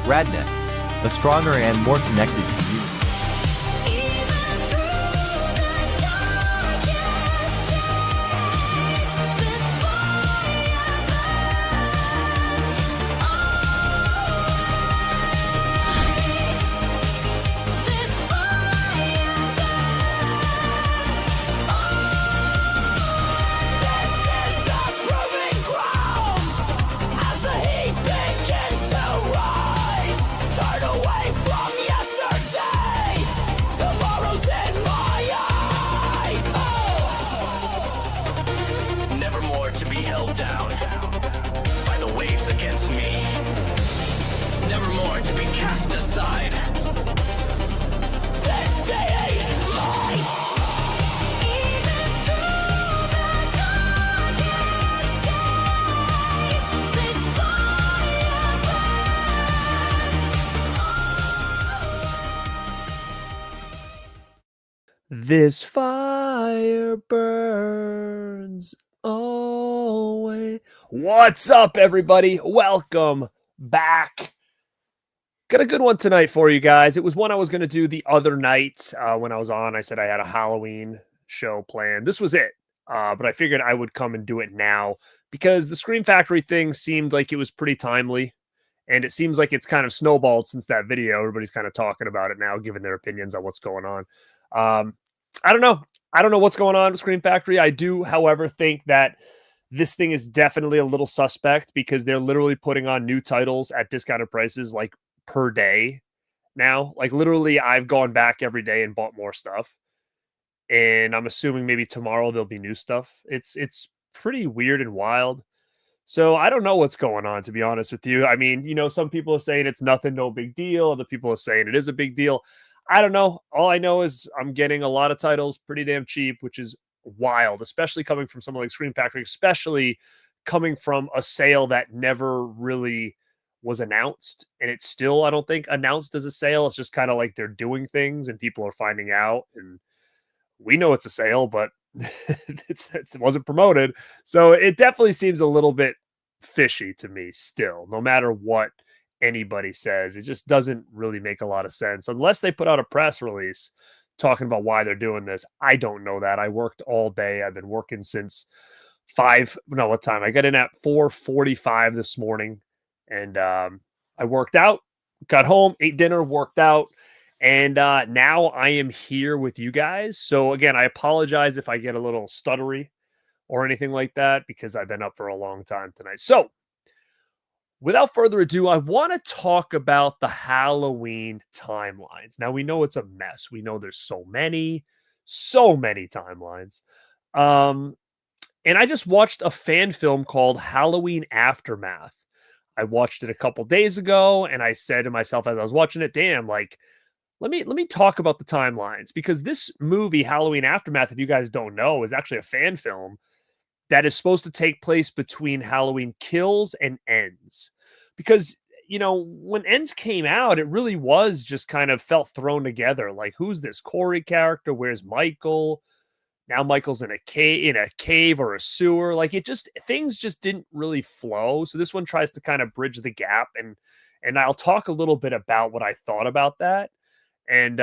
RadNet, a stronger and more connected community. This fire burns always. What's up, everybody? Welcome back. Got a good one tonight for you guys. It was one I was going to do the other night when I was on. I said I had a Halloween show planned. This was it, but I figured I would come and do it now because the Scream Factory thing seemed like it was pretty timely. And it seems like it's kind of snowballed since that video. Everybody's kind of talking about it now, giving their opinions on what's going on. I don't know. I don't know what's going on with Scream Factory. I do, however, think that this thing is definitely a little suspect because they're literally putting on new titles at discounted prices like per day now. Like literally, I've gone back every day and bought more stuff. And I'm assuming maybe tomorrow there'll be new stuff. It's pretty weird and wild. So I don't know what's going on, to be honest with you. I mean, some people are saying it's nothing, no big deal. Other people are saying it is a big deal. I don't know. All I know is I'm getting a lot of titles pretty damn cheap, which is wild, especially coming from someone like Scream Factory, especially coming from a sale that never really was announced. And it's still, I don't think, announced as a sale. It's just kind of like they're doing things and people are finding out. And we know it's a sale, but it wasn't promoted. So it definitely seems a little bit fishy to me still, no matter what anybody says. It just doesn't really make a lot of sense unless they put out a press release talking about why they're doing this. I don't know that. I worked all day. I've been working since what time? I got in at 4:45 this morning and I worked out, got home, ate dinner, worked out. And now I am here with you guys. So again, I apologize if I get a little stuttery or anything like that because I've been up for a long time tonight. So without further ado, I want to talk about the Halloween timelines. Now we know it's a mess. We know there's so many timelines. And I just watched a fan film called Halloween Aftermath. I watched it a couple days ago and I said to myself as I was watching it, damn, like, let me talk about the timelines because this movie, Halloween Aftermath, if you guys don't know, is actually a fan film that is supposed to take place between Halloween Kills and Ends. Because, when Ends came out, it really was just kind of felt thrown together. Like, who's this Corey character? Where's Michael? Now Michael's in a cave or a sewer. Like things just didn't really flow. So this one tries to kind of bridge the gap. And I'll talk a little bit about what I thought about that. And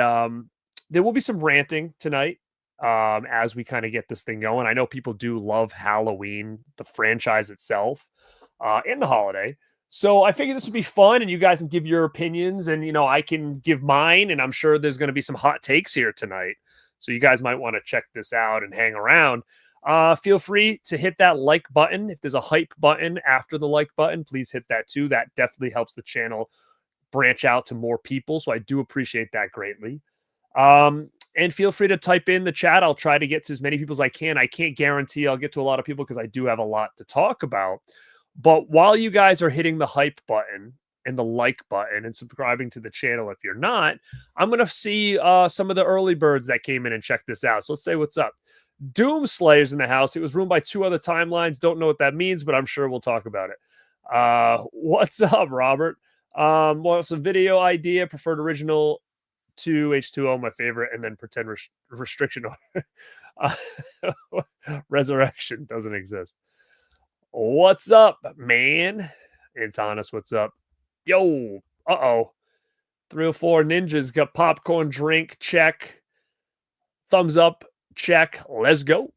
there will be some ranting tonight as we kind of get this thing going. I know people do love Halloween, the franchise itself, and the holiday. So I figured this would be fun and you guys can give your opinions and, I can give mine. And I'm sure there's going to be some hot takes here tonight. So you guys might want to check this out and hang around. Feel free to hit that like button. If there's a hype button after the like button, please hit that too. That definitely helps the channel branch out to more people. So I do appreciate that greatly. And feel free to type in the chat. I'll try to get to as many people as I can. I can't guarantee I'll get to a lot of people because I do have a lot to talk about. But while you guys are hitting the hype button and the like button and subscribing to the channel, if you're not, I'm going to see some of the early birds that came in and check this out. So let's say what's up. Doomslayer's in the house. It was ruined by 2 other timelines. Don't know what that means, but I'm sure we'll talk about it. What's up, Robert? Want some video idea? Preferred original to H2O, my favorite, and then pretend restriction. Resurrection doesn't exist. What's up, man? Antanas, what's up? Yo, Uh-oh. 304 Ninjas got popcorn drink. Check. Thumbs up. Check. Let's go.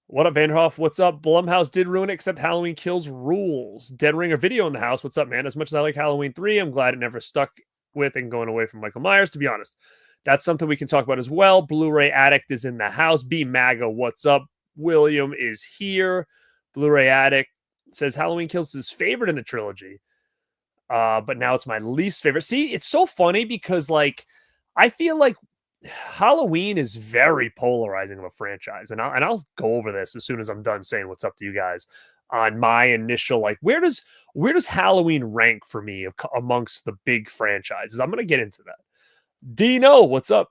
What up, Vanderhoff? What's up? Blumhouse did ruin it, except Halloween Kills rules. Dead Ringer video in the house. What's up, man? As much as I like Halloween 3, I'm glad it never stuck with and going away from Michael Myers, to be honest. That's something we can talk about as well. Blu-ray Addict is in the house. B MAGA, what's up? William is here. Blu-ray Addict says Halloween Kills is his favorite in the trilogy. But now it's my least favorite. See, it's so funny because, like, I feel like Halloween is very polarizing of a franchise, and I'll go over this as soon as I'm done saying what's up to you guys on my initial, like, where does Halloween rank for me amongst the big franchises? I'm gonna get into that. Dino, what's up?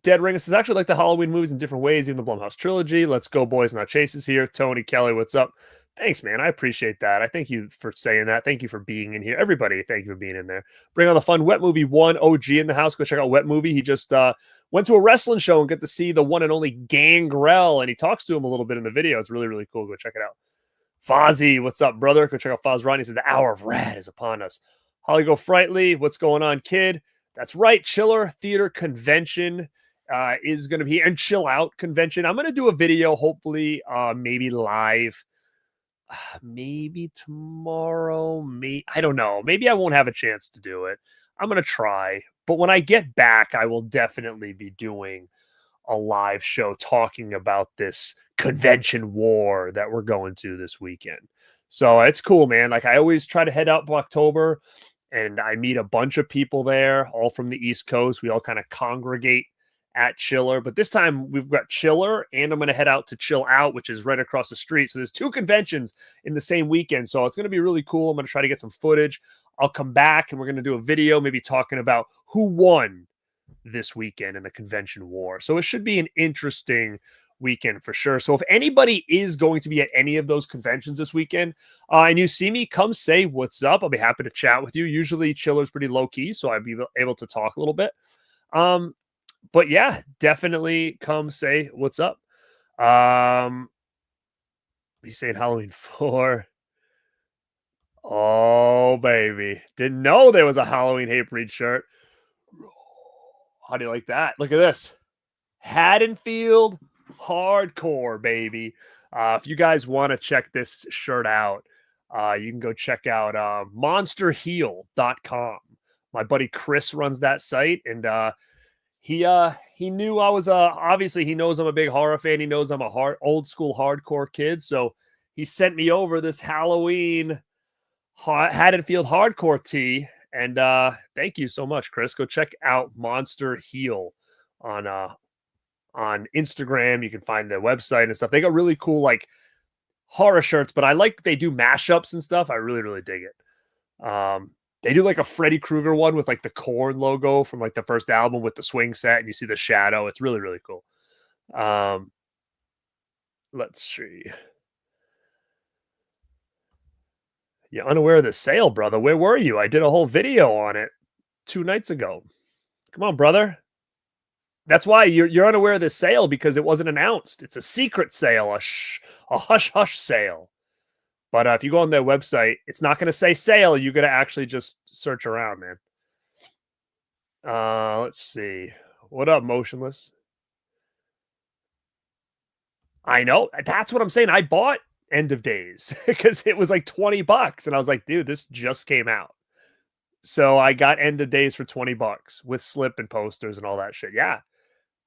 Dead Ring says, actually like the Halloween movies in different ways, even the Blumhouse trilogy. Let's go, boys, not chases here. Tony Kelly, what's up? Thanks, man. I appreciate that. I thank you for saying that. Thank you for being in here. Everybody, thank you for being in there. Bring on the fun. Wet Movie 1 OG in the house. Go check out Wet Movie. He just went to a wrestling show and get to see the one and only Gangrel, and he talks to him a little bit in the video. It's really, really cool. Go check it out. Fozzie, what's up, brother? Go check out Foz Ronnie. He says, the hour of Rad is upon us. Holly Go Frightly, what's going on, kid? That's right. Chiller Theater Convention is going to be, and Chill Out Convention. I'm going to do a video, hopefully, maybe live. Maybe tomorrow. I don't know. Maybe I won't have a chance to do it. I'm going to try. But when I get back, I will definitely be doing a live show talking about this convention war that we're going to this weekend. So it's cool, man. Like, I always try to head out in October, and I meet a bunch of people there, all from the East Coast. We all kind of congregate at Chiller, but this time we've got Chiller, and I'm going to head out to Chill Out, which is right across the street. So there's 2 conventions in the same weekend. So it's going to be really cool. I'm going to try to get some footage. I'll come back and we're going to do a video, maybe talking about who won this weekend in the convention war. So it should be an interesting weekend for sure. So if anybody is going to be at any of those conventions this weekend, and you see me, come say what's up. I'll be happy to chat with you. Usually Chiller's pretty low key, so I'd be able to talk a little bit. But yeah, definitely come say what's up. He's saying Halloween 4. Oh, baby. Didn't know there was a Halloween Hate Breed shirt. How do you like that? Look at this. Haddonfield Hardcore, baby. If you guys want to check this shirt out, you can go check out monsterheal.com. My buddy Chris runs that site, and he knew I was obviously he knows I'm a big horror fan. He knows I'm a old school hardcore kid. So he sent me over this Halloween Haddonfield Hardcore tee. And thank you so much, Chris. Go check out Monster Heal on Instagram. You can find their website and stuff. They got really cool like horror shirts, but I like they do mashups and stuff. I really, really dig it. They do like a Freddy Krueger one with like the Korn logo from like the first album with the swing set, and you see the shadow. It's really, really cool. Let's see. You're unaware of the sale, brother. Where were you? I did a whole video on it 2 nights ago. Come on, brother. That's why you're unaware of the sale, because it wasn't announced. It's a secret sale, a hush-hush sale. But if you go on their website, it's not going to say sale. You're going to actually just search around, man. Let's see. What up, Motionless? I know. That's what I'm saying. I bought End of Days because it was like $20. And I was like, dude, this just came out. So I got End of Days for $20 with slip and posters and all that shit. Yeah.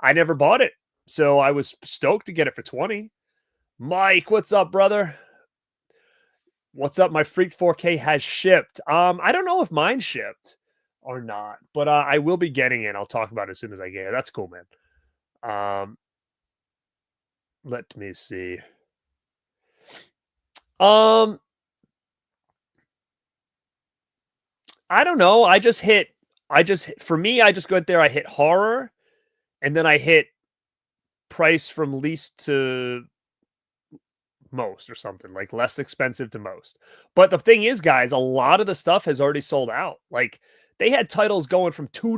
I never bought it. So I was stoked to get it for 20. Mike, what's up, brother? What's up? My Freak 4K has shipped. I don't know if mine shipped or not, but I will be getting it. I'll talk about it as soon as I get it. That's cool, man. Let me see. I don't know. For me, I just went there. I hit horror, and then I hit price from least to most or something, like less expensive to most. But the thing is, guys, a lot of the stuff has already sold out. Like, they had titles going from $2,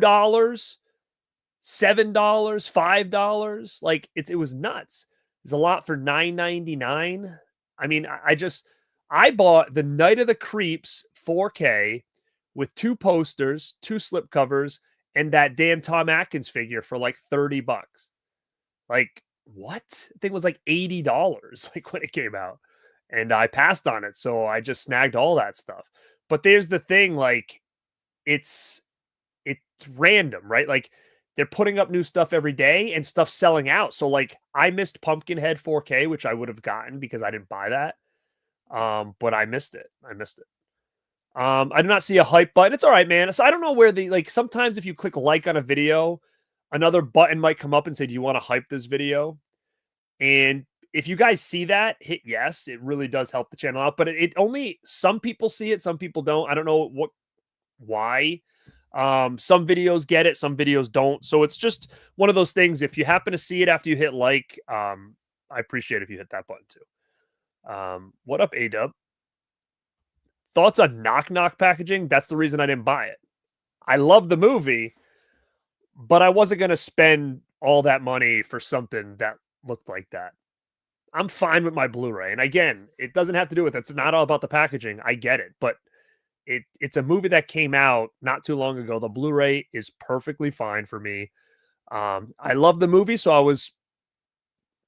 $7, $5. Like, it was nuts. There's a lot for $9.99. I mean, I bought The Night of the Creeps 4K with 2 posters, 2 slipcovers, and that damn Tom Atkins figure for like $30. Like, what? I think it was like $80 like when it came out. And I passed on it, so I just snagged all that stuff. But there's the thing, like, it's random, right? Like, they're putting up new stuff every day and stuff selling out. So, like, I missed Pumpkinhead 4K, which I would have gotten because I didn't buy that. But I missed it. I do not see a hype button. It's all right, man. So I don't know where like, sometimes if you click like on a video, another button might come up and say, do you want to hype this video? And if you guys see that, hit yes. It really does help the channel out. But it only, some people see it, some people don't. I don't know why. Some videos get it, some videos don't. So it's just one of those things. If you happen to see it after you hit like, I appreciate if you hit that button too. What up, A-Dub? Thoughts on Knock Knock packaging? That's the reason I didn't buy it. I love the movie, but I wasn't going to spend all that money for something that looked like that. I'm fine with my Blu-ray. And again, it doesn't have to do with it. It's not all about the packaging. I get it. But it's a movie that came out not too long ago. The Blu-ray is perfectly fine for me. I love the movie, so I was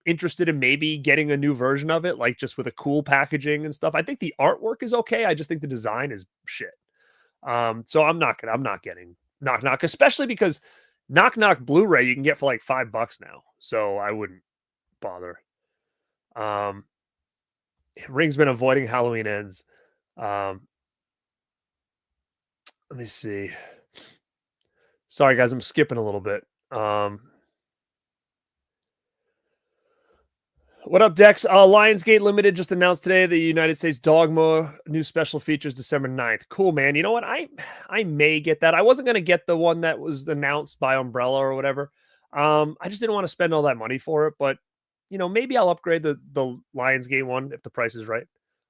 interested in maybe getting a new version of it, like just with a cool packaging and stuff. I think the artwork is okay. I just think the design is shit. So I'm not getting Knock Knock, especially because Knock Knock Blu-ray you can get for like $5 now. So I wouldn't bother. Ring's been avoiding Halloween Ends. Let me see. Sorry guys, I'm skipping a little bit. What up, Dex? Lionsgate Limited just announced today the United States Dogma new special features December 9th. Cool, man. You know what? I may get that. I wasn't going to get the one that was announced by Umbrella or whatever. I just didn't want to spend all that money for it. But, you know, maybe I'll upgrade the Lionsgate one if the price is right.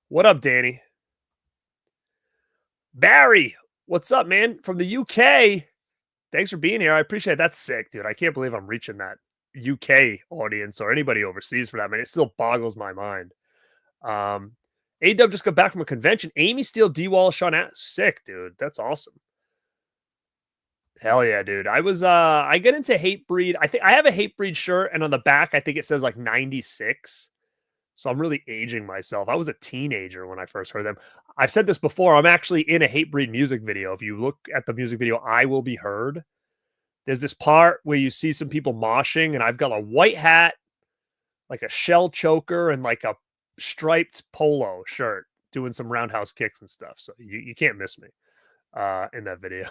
What up, Danny? Barry, what's up, man? From the UK. Thanks for being here. I appreciate it. That's sick, dude. I can't believe I'm reaching that UK audience or anybody overseas for that, man. It still boggles my mind. A-Dub just got back from a convention. Amy Steele, D-Wall, Sean sick, dude. That's awesome. Hell yeah, dude. I get into Hatebreed. I think I have a Hatebreed shirt, and on the back, I think it says like 96. So I'm really aging myself. I was a teenager when I first heard them. I've said this before. I'm actually in a Hatebreed music video. If you look at the music video, I Will Be Heard. There's this part where you see some people moshing, and I've got a white hat, like a shell choker, and like a striped polo shirt doing some roundhouse kicks and stuff. So you can't miss me in that video.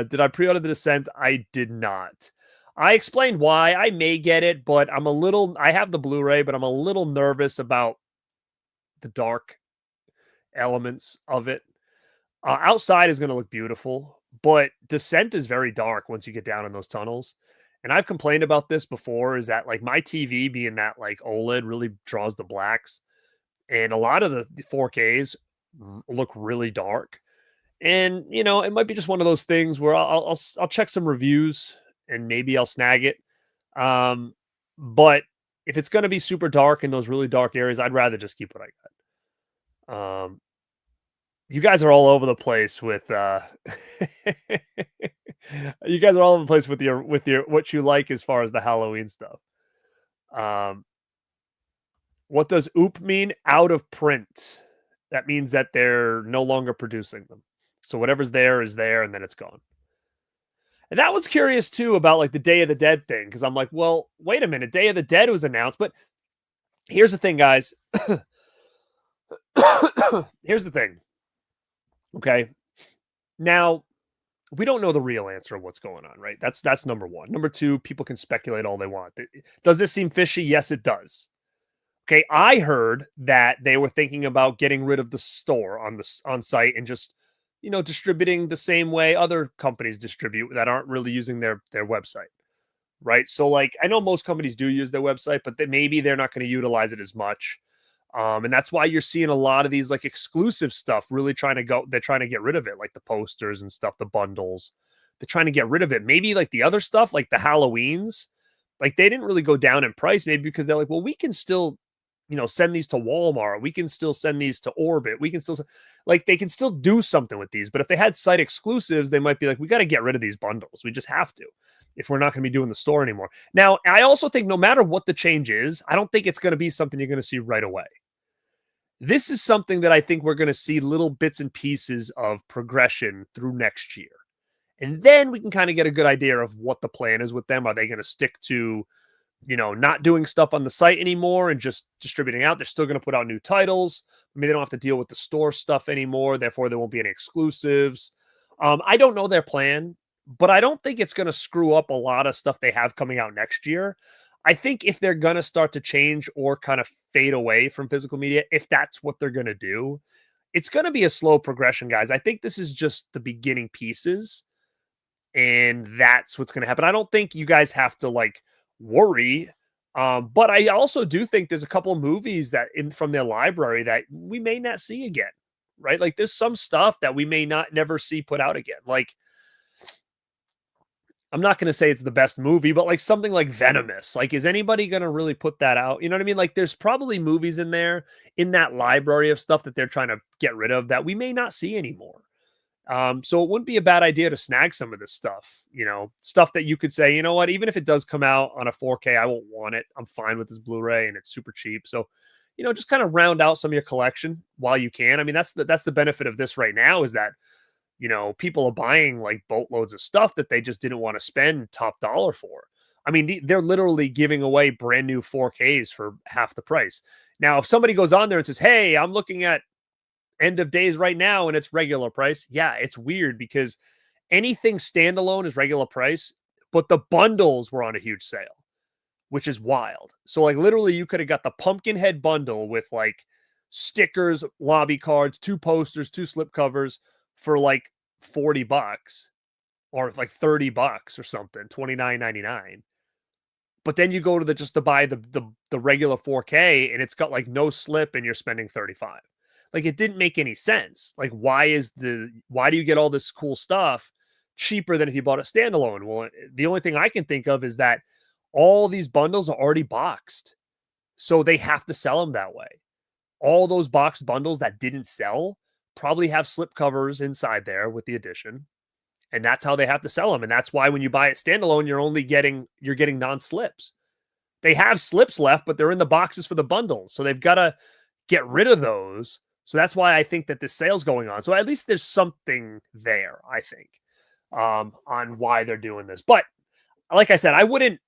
Did I pre-order The Descent? I did not. I explained why. I may get it, but I have the Blu-ray, but I'm a little nervous about the dark elements of it. Outside is going to look beautiful, but Descent is very dark once you get down in those tunnels. And I've complained about this before, is that like my TV being that like OLED really draws the blacks. And a lot of the 4Ks look really dark. And, you know, it might be just one of those things where I'll check some reviews and maybe I'll snag it. But if it's going to be super dark in those really dark areas, I'd rather just keep what I got. You guys are all over the place with you guys are all over the place with your what you like as far as the Halloween stuff. What does OOP mean? Out of print. That means that they're no longer producing them. So whatever's there is there, and then it's gone. And that was curious too about like the Day of the Dead thing, because I'm like, well, wait a minute, Day of the Dead was announced, but here's the thing, guys. Here's the thing. Okay. Now, we don't know the real answer of what's going on, right? That's number one. Number two, people can speculate all they want. Does this seem fishy? Yes, it does. Okay, I heard that they were thinking about getting rid of the store on site and just, you know, distributing the same way other companies distribute that aren't really using their website, right? So, like, I know most companies do use their website, but maybe they're not going to utilize it as much. And that's why you're seeing a lot of these like exclusive stuff really they're trying to get rid of it, like the posters and stuff, the bundles. They're trying to get rid of it. Maybe like the other stuff, like the Halloweens, like they didn't really go down in price, maybe because they're like, well, we can still send these to Walmart. We can still send these to Orbit. We can still, like, they can still do something with these. But if they had site exclusives, they might be like, we got to get rid of these bundles. We just have to, if we're not going to be doing the store anymore. Now, I also think no matter what the change is, I don't think it's going to be something you're going to see right away. This is something that I think we're going to see little bits and pieces of progression through next year. And then we can kind of get a good idea of what the plan is with them. Are they going to stick to, not doing stuff on the site anymore and just distributing out? They're still going to put out new titles. I mean, they don't have to deal with the store stuff anymore. Therefore, there won't be any exclusives. I don't know their plan, but I don't think it's going to screw up a lot of stuff they have coming out next year. I think if they're going to start to change or kind of fade away from physical media, if that's what they're going to do, it's going to be a slow progression, guys. I think this is just the beginning pieces, and that's what's going to happen. I don't think you guys have to worry. But I also do think there's a couple of movies that from their library that we may not see again, right? Like there's some stuff that we may never see put out again. Like, I'm not going to say it's the best movie, but like something like Venomous, like, is anybody going to really put that out? You know what I mean? Like there's probably movies in there in that library of stuff that they're trying to get rid of that we may not see anymore. So it wouldn't be a bad idea to snag some of this stuff, stuff that you could say, you know what, even if it does come out on a 4K, I won't want it. I'm fine with this Blu-ray and it's super cheap. So, just kind of round out some of your collection while you can. I mean, that's the benefit of this right now is that, people are buying like boatloads of stuff that they just didn't want to spend top dollar for. I mean, they're literally giving away brand new 4Ks for half the price. Now, if somebody goes on there and says, hey, I'm looking at end of days right now and it's regular price. Yeah, it's weird because anything standalone is regular price, but the bundles were on a huge sale, which is wild. So like literally you could have got the Pumpkinhead bundle with like stickers, lobby cards, 2 posters, 2 slipcovers for like $40 or like $30 or something, $29.99. But then you go to to buy the regular 4K and it's got like no slip and you're spending $35. Like it didn't make any sense. Like why do you get all this cool stuff cheaper than if you bought a standalone? Well, the only thing I can think of is that all these bundles are already boxed. So they have to sell them that way. All those boxed bundles that didn't sell probably have slipcovers inside there with the edition. And that's how they have to sell them. And that's why when you buy it standalone, you're getting non-slips. They have slips left, but they're in the boxes for the bundles. So they've got to get rid of those. So that's why I think that this sale's going on. So at least there's something there, I think, on why they're doing this. But like I said, I wouldn't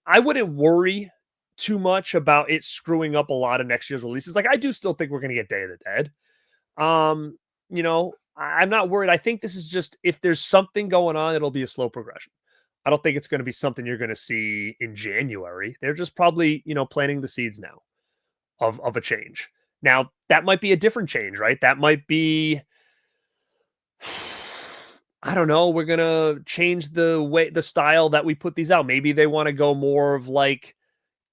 worry too much about it screwing up a lot of next year's releases. Like I do still think we're going to get Day of the Dead. I'm not worried. I think this is just, if there's something going on, it'll be a slow progression. I don't think it's going to be something you're going to see in January. They're just probably, planting the seeds now of a change. Now, that might be a different change, right? That might be, I don't know, we're going to change the style that we put these out. Maybe they want to go more of like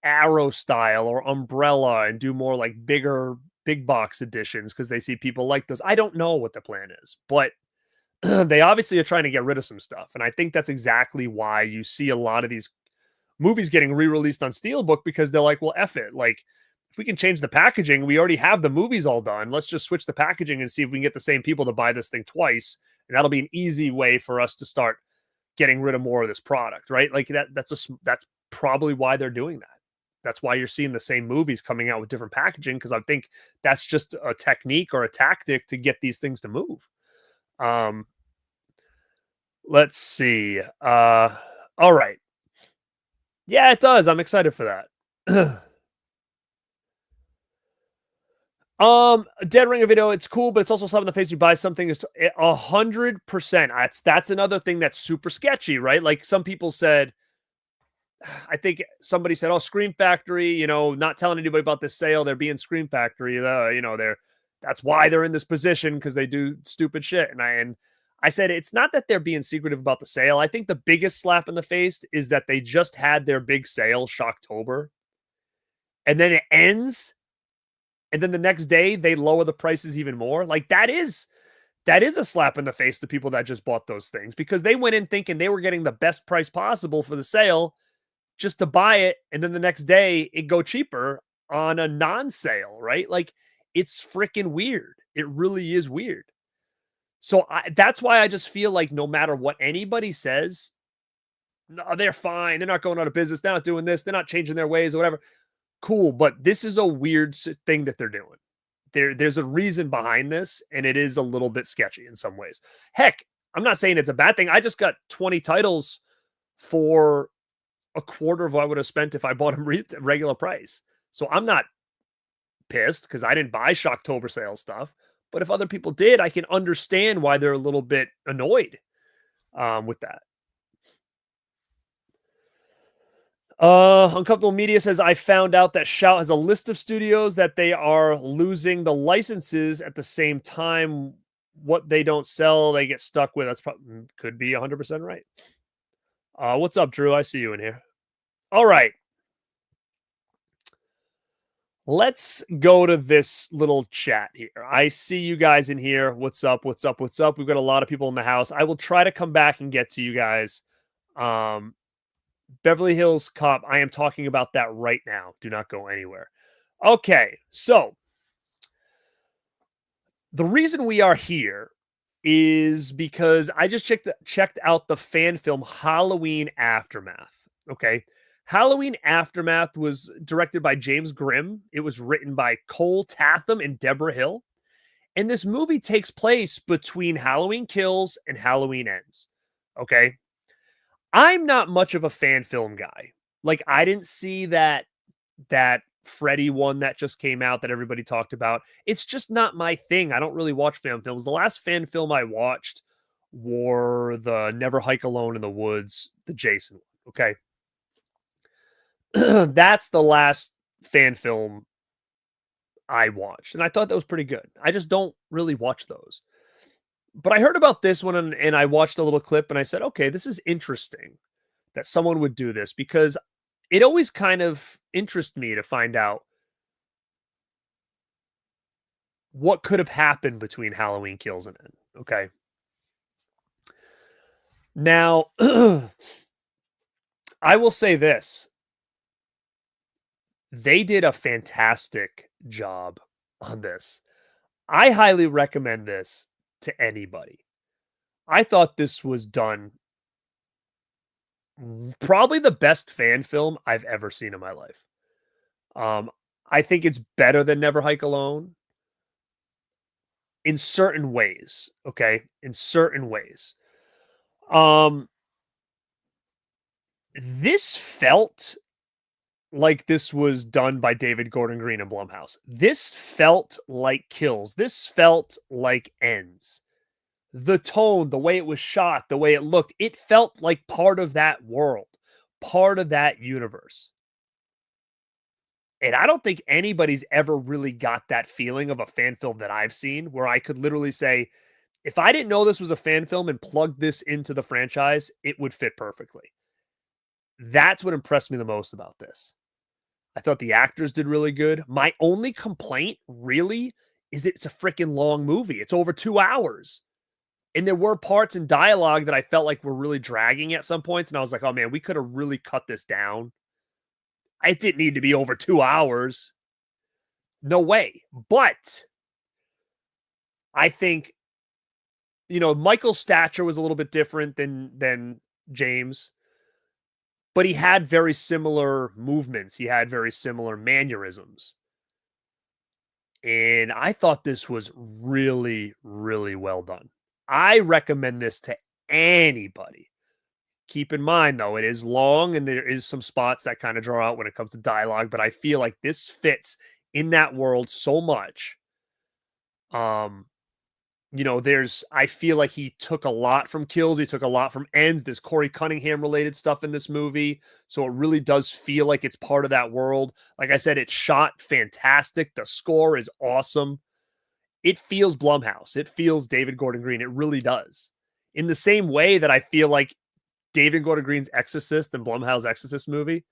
Arrow style or Umbrella and do more like big box editions because they see people like those. I don't know what the plan is, but they obviously are trying to get rid of some stuff. And I think that's exactly why you see a lot of these movies getting re-released on Steelbook, because they're like, well, F it. Like, if we can change the packaging, we already have the movies all done. Let's just switch the packaging and see if we can get the same people to buy this thing twice. And that'll be an easy way for us to start getting rid of more of this product, right? Like that's probably why they're doing that. That's why you're seeing the same movies coming out with different packaging, because I think that's just a technique or a tactic to get these things to move. Let's see. All right. Yeah, it does. I'm excited for that. Dead Ringer video, it's cool, but it's also something in the face. You buy something is 100%. That's another thing that's super sketchy, right? Like some people said, I think somebody said, "Oh, Scream Factory, not telling anybody about this sale. They're being Scream Factory. That's why they're in this position, because they do stupid shit." And I said, it's not that they're being secretive about the sale. I think the biggest slap in the face is that they just had their big sale, Shocktober, and then it ends, and then the next day they lower the prices even more. Like that is a slap in the face to people that just bought those things, because they went in thinking they were getting the best price possible for the sale, just to buy it, and then the next day it go cheaper. on a non-sale, right? Like, it's freaking weird. It really is weird. So that's why I just feel like no matter what anybody says, no, they're fine. They're not going out of business. They're not doing this. They're not changing their ways or whatever. Cool, but this is a weird thing that they're doing. There's a reason behind this, and it is a little bit sketchy in some ways. Heck, I'm not saying it's a bad thing. I just got 20 titles for a quarter of what I would have spent if I bought them regular price. So I'm not pissed because I didn't buy Shocktober sale stuff. But if other people did, I can understand why they're a little bit annoyed with that. Uncomfortable Media says, I found out that Shout has a list of studios that they are losing the licenses at the same time. What they don't sell, they get stuck with. That's probably could be 100% right. What's up, Drew? I see you in here. All right. Let's go to this little chat here. I see you guys in here. What's up? What's up? What's up? We've got a lot of people in the house. I will try to come back and get to you guys. Beverly Hills Cop, I am talking about that right now. Do not go anywhere. Okay, so the reason we are here is because I just checked out the fan film Halloween Aftermath. Okay, Halloween Aftermath was directed by James Grimm. It was written by Cole Tatham and Deborah Hill. And this movie takes place between Halloween Kills and Halloween Ends. Okay, I'm not much of a fan film guy. Like, I didn't see that Freddy one that just came out that everybody talked about. It's just not my thing. I don't really watch fan films. The last fan film I watched were the Never Hike Alone in the Woods, the Jason one. Okay. That's the last fan film I watched. And I thought that was pretty good. I just don't really watch those. But I heard about this one and I watched a little clip and I said, okay, this is interesting that someone would do this because it always kind of interests me to find out what could have happened between Halloween Kills and End. Okay. Now, I will say this. They did a fantastic job on this. I highly recommend this to anybody. I thought this was done probably the best fan film I've ever seen in my life. I think it's better than Never Hike Alone in certain ways, okay? In certain ways. This felt like this was done by David Gordon Green and Blumhouse. This felt like Kills. This felt like Ends. The tone, the way it was shot, the way it looked, it felt like part of that world, part of that universe. And I don't think anybody's ever really got that feeling of a fan film that I've seen where I could literally say, if I didn't know this was a fan film and plugged this into the franchise, it would fit perfectly. That's what impressed me the most about this. I thought the actors did really good. My only complaint really is it's a freaking long movie. It's over 2 hours. And there were parts in dialogue that I felt like were really dragging at some points. And I was like, oh man, we could have really cut this down. It didn't need to be over 2 hours. No way. But I think, Michael's stature was a little bit different than James. But he had very similar movements. He had very similar mannerisms. And I thought this was really, really well done. I recommend this to anybody. Keep in mind, though, it is long and there is some spots that kind of draw out when it comes to dialogue, but I feel like this fits in that world so much. I feel like he took a lot from Kills. He took a lot from Ends. There's Corey Cunningham related stuff in this movie. So it really does feel like it's part of that world. Like I said, it's shot fantastic. The score is awesome. It feels Blumhouse. It feels David Gordon Green. It really does. In the same way that I feel like David Gordon Green's Exorcist and Blumhouse Exorcist movie,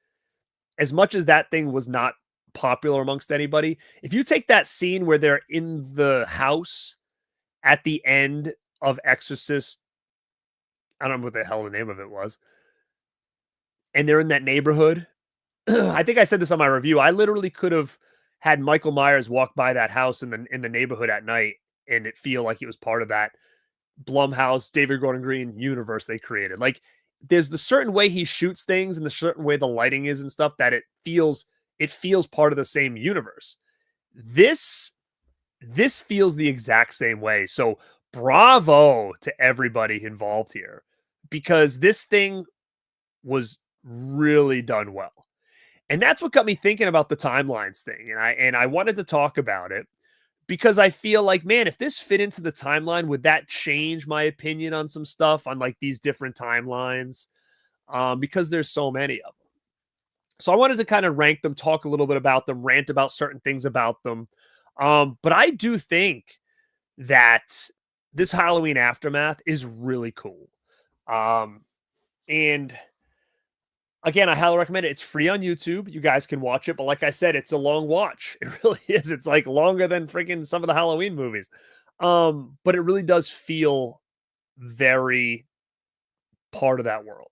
as much as that thing was not popular amongst anybody, if you take that scene where they're in the house at the end of Exorcist, I don't know what the hell the name of it was, and they're in that neighborhood, I think I said this on my review. I literally could have had Michael Myers walk by that house in the neighborhood at night and it feel like it was part of that Blumhouse, David Gordon Green universe they created. Like there's the certain way he shoots things and the certain way the lighting is and stuff that it feels part of the same universe. This feels the exact same way. So bravo to everybody involved here because this thing was really done well. And that's what got me thinking about the timelines thing. And I wanted to talk about it because I feel like, man, if this fit into the timeline, would that change my opinion on some stuff on like these different timelines? Because there's so many of them. So I wanted to kind of rank them, talk a little bit about them, rant about certain things about them. But I do think that this Halloween Aftermath is really cool. And again, I highly recommend it. It's free on YouTube. You guys can watch it. But like I said, it's a long watch. It really is. It's like longer than freaking some of the Halloween movies. But it really does feel very part of that world.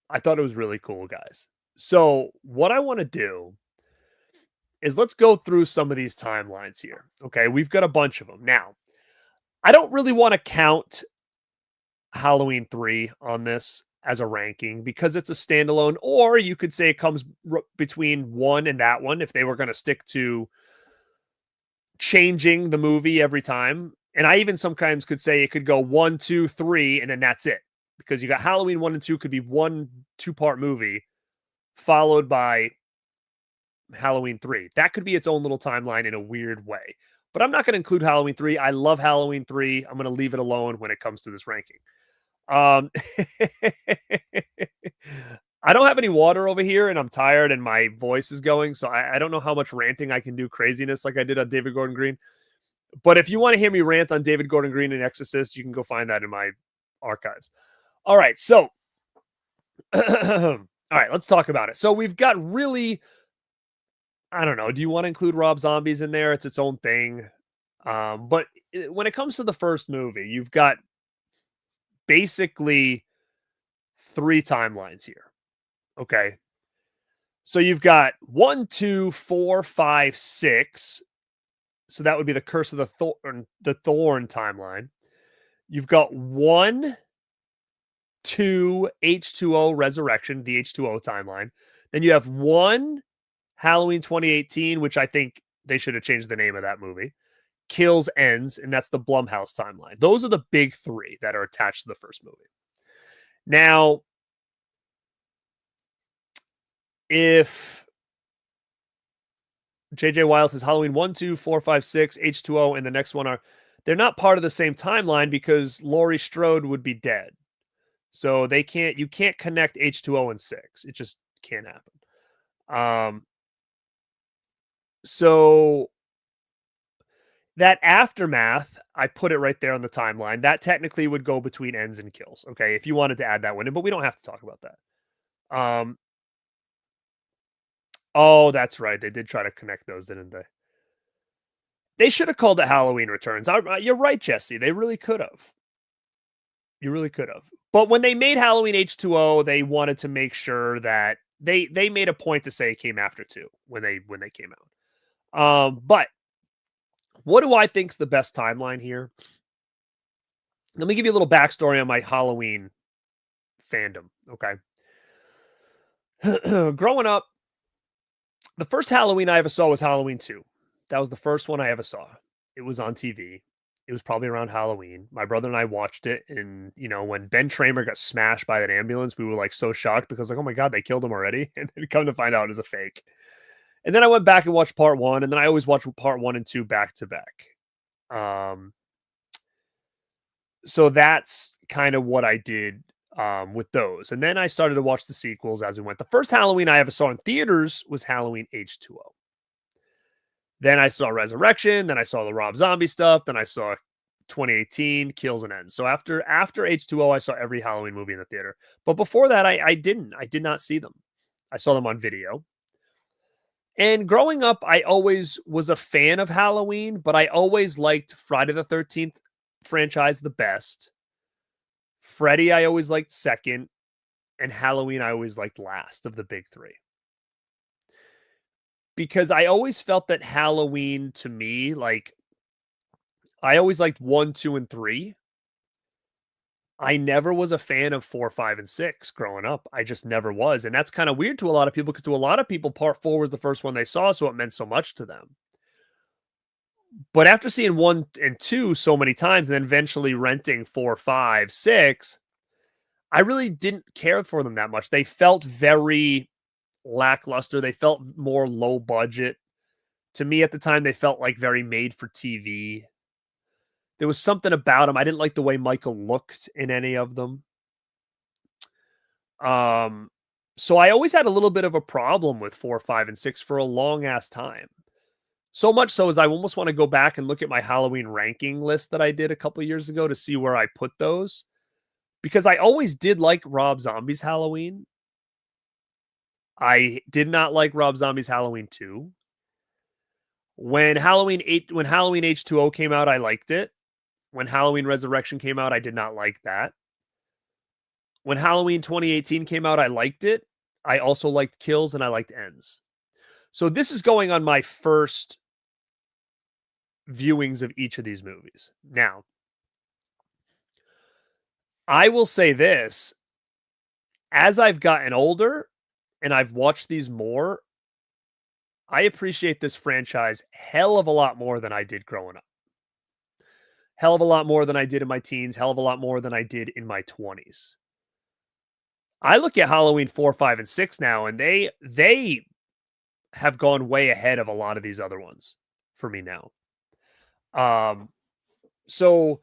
I thought it was really cool, guys. So what I want to do is let's go through some of these timelines here. Okay, we've got a bunch of them. Now, I don't really want to count Halloween 3 on this as a ranking because it's a standalone, or you could say it comes between 1 and that one if they were going to stick to changing the movie every time. And I even sometimes could say it could go 1, 2, 3, and then that's it. Because you got Halloween 1 and 2 could be one 2-part movie followed by Halloween 3. That could be its own little timeline in a weird way. But I'm not going to include Halloween 3. I love Halloween 3. I'm going to leave it alone when it comes to this ranking. I don't have any water over here and I'm tired and my voice is going. So I don't know how much ranting I can do craziness like I did on David Gordon Green. But if you want to hear me rant on David Gordon Green and Exorcist, you can go find that in my archives. All right, so all right, let's talk about it. So we've got really, I don't know. Do you want to include Rob Zombies in there? It's its own thing. But when it comes to the first movie, you've got basically 3 timelines here. Okay, so you've got 1, 2, 4, 5, 6. So that would be the Curse of the Thorn timeline. You've got 1, 2, H2O Resurrection, the H2O timeline. Then you have 1 Halloween 2018, which I think they should have changed the name of that movie. Kills Ends, and that's the Blumhouse timeline. Those are the big 3 that are attached to the first movie. Now, if JJ Wild says Halloween 1, 2, 4, 5, 6, H2O, and the next one they're not part of the same timeline because Laurie Strode would be dead. So you can't connect H2O and 6. It just can't happen. So that Aftermath, I put it right there on the timeline. That technically would go between Ends and Kills. Okay, if you wanted to add that one in, but we don't have to talk about that. Oh, that's right. They did try to connect those, didn't they? They should have called it Halloween Returns. You're right, Jesse. They really could have. You really could have. But when they made Halloween H2O, they wanted to make sure that they made a point to say it came after 2 when they came out. But what do I think's the best timeline here? Let me give you a little backstory on my Halloween fandom. Okay. Growing up, the first Halloween I ever saw was Halloween 2. That was the first one I ever saw. It was on TV. It was probably around Halloween. My brother and I watched it. And, when Ben Tramer got smashed by that ambulance, we were like so shocked because like, oh my God, they killed him already. And then come to find out it was a fake. And then I went back and watched part 1. And then I always watch part 1 and 2 back to back. So that's kind of what I did with those. And then I started to watch the sequels as we went. The first Halloween I ever saw in theaters was Halloween H2O. Then I saw Resurrection. Then I saw the Rob Zombie stuff. Then I saw 2018 Kills and Ends. So after H2O, I saw every Halloween movie in the theater. But before that, I did not see them. I saw them on video. And growing up, I always was a fan of Halloween, but I always liked Friday the 13th franchise the best. Freddy, I always liked second. and Halloween I always liked last of the big three. Because I always felt that Halloween to me, like, I always liked 1, 2, and 3. I never was a fan of 4, 5, and 6 growing up. I just never was. And that's kind of weird to a lot of people because to a lot of people, part 4 was the first one they saw, so it meant so much to them. But after seeing 1 and 2 so many times and then eventually renting 4, 5, 6, I really didn't care for them that much. They felt very lackluster. They felt more low budget. To me at the time, they felt like very made for TV. There was something about them. I didn't like the way Michael looked in any of them. So I always had a little bit of a problem with 4, 5, and 6 for a long ass time. So much so as I almost want to go back and look at my Halloween ranking list that I did a couple years ago to see where I put those. Because I always did like Rob Zombie's Halloween. I did not like Rob Zombie's Halloween 2. When Halloween H2O came out, I liked it. When Halloween Resurrection came out, I did not like that. When Halloween 2018 came out, I liked it. I also liked Kills and I liked Ends. So this is going on my first viewings of each of these movies. Now, I will say this. As I've gotten older and I've watched these more, I appreciate this franchise hell of a lot more than I did growing up. Hell of a lot more than I did in my teens. Hell of a lot more than I did in my 20s. I look at Halloween 4, 5, and 6 now, and they have gone way ahead of a lot of these other ones for me now. So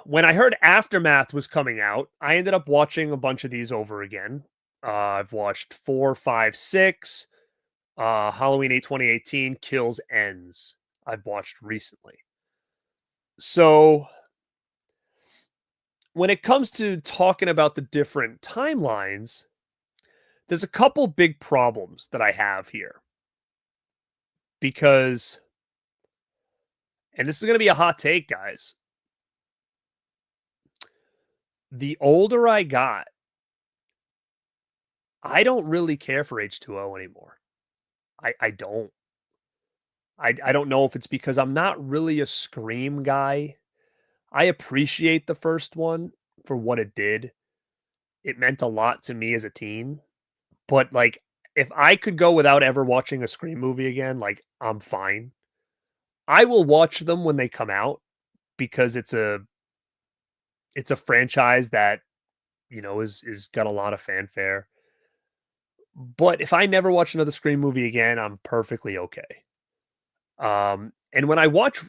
when I heard Aftermath was coming out, I ended up watching a bunch of these over again. I've watched 4, 5, 6, Halloween 8, 2018, Kills, Ends. I've watched recently. So when it comes to talking about the different timelines, there's a couple big problems that I have here. Because, and this is going to be a hot take, guys. The older I got, I don't really care for H2O anymore. I don't. I don't know if it's because I'm not really a Scream guy. I appreciate the first one for what it did. It meant a lot to me as a teen. But, like, if I could go without ever watching a Scream movie again, like, I'm fine. I will watch them when they come out because it's a franchise that, you know, is got a lot of fanfare. But if I never watch another Scream movie again, I'm perfectly okay. And when I watch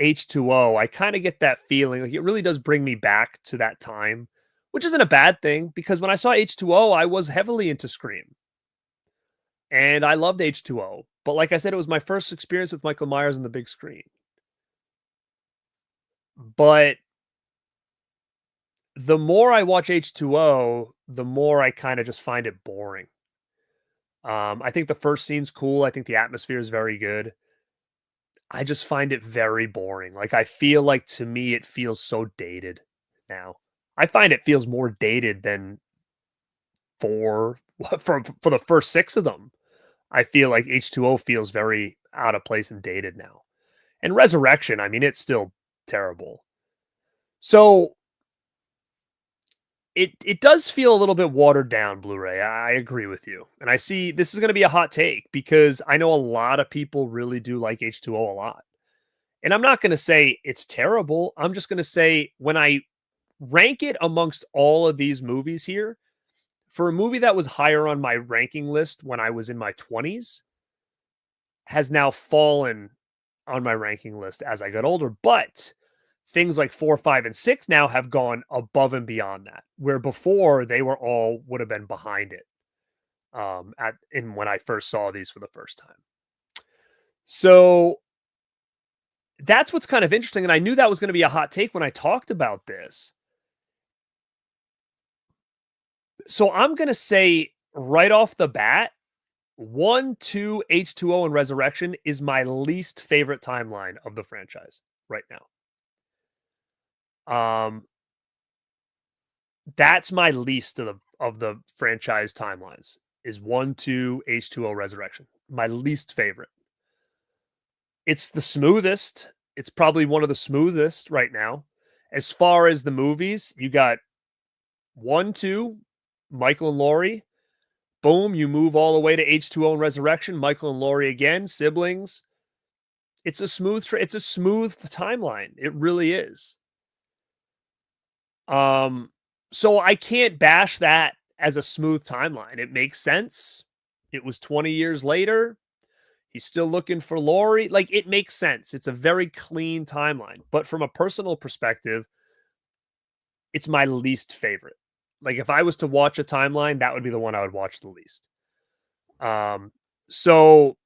H2O, I kind of get that feeling like it really does bring me back to that time, which isn't a bad thing because when I saw H2O, I was heavily into Scream. And I loved H2O. But like I said, it was my first experience with Michael Myers on the big screen. But the more I watch H2O, the more I kind of just find it boring. I think the first scene's cool. I think the atmosphere is very good. I just find it very boring. Like, I feel like, to me, it feels so dated now. I find it feels more dated than for the first 6 of them. I feel like H2O feels very out of place and dated now. And Resurrection, I mean, it's still terrible. So it does feel a little bit watered down, Blu-ray. I agree with you. And I see this is going to be a hot take because I know a lot of people really do like H2O a lot. And I'm not going to say it's terrible. I'm just going to say when I rank it amongst all of these movies here, for a movie that was higher on my ranking list when I was in my 20s, has now fallen on my ranking list as I got older. But things like 4, 5, and 6 now have gone above and beyond that, where before they were all would have been behind it. When I first saw these for the first time. So that's what's kind of interesting. And I knew that was going to be a hot take when I talked about this. So I'm going to say right off the bat, 1, 2, H2O, and Resurrection is my least favorite timeline of the franchise right now. That's my least of the franchise timelines. Is 1, 2, H2O Resurrection. My least favorite. It's the smoothest. It's probably one of the smoothest right now. As far as the movies, you got 1, 2, Michael and Laurie. Boom, you move all the way to H2O and Resurrection. Michael and Laurie again, siblings. It's a smooth timeline. It really is. So I can't bash that as a smooth timeline. It makes sense. It was 20 years later. He's still looking for Laurie. Like, it makes sense. It's a very clean timeline. But from a personal perspective, it's my least favorite. Like, if I was to watch a timeline, that would be the one I would watch the least. So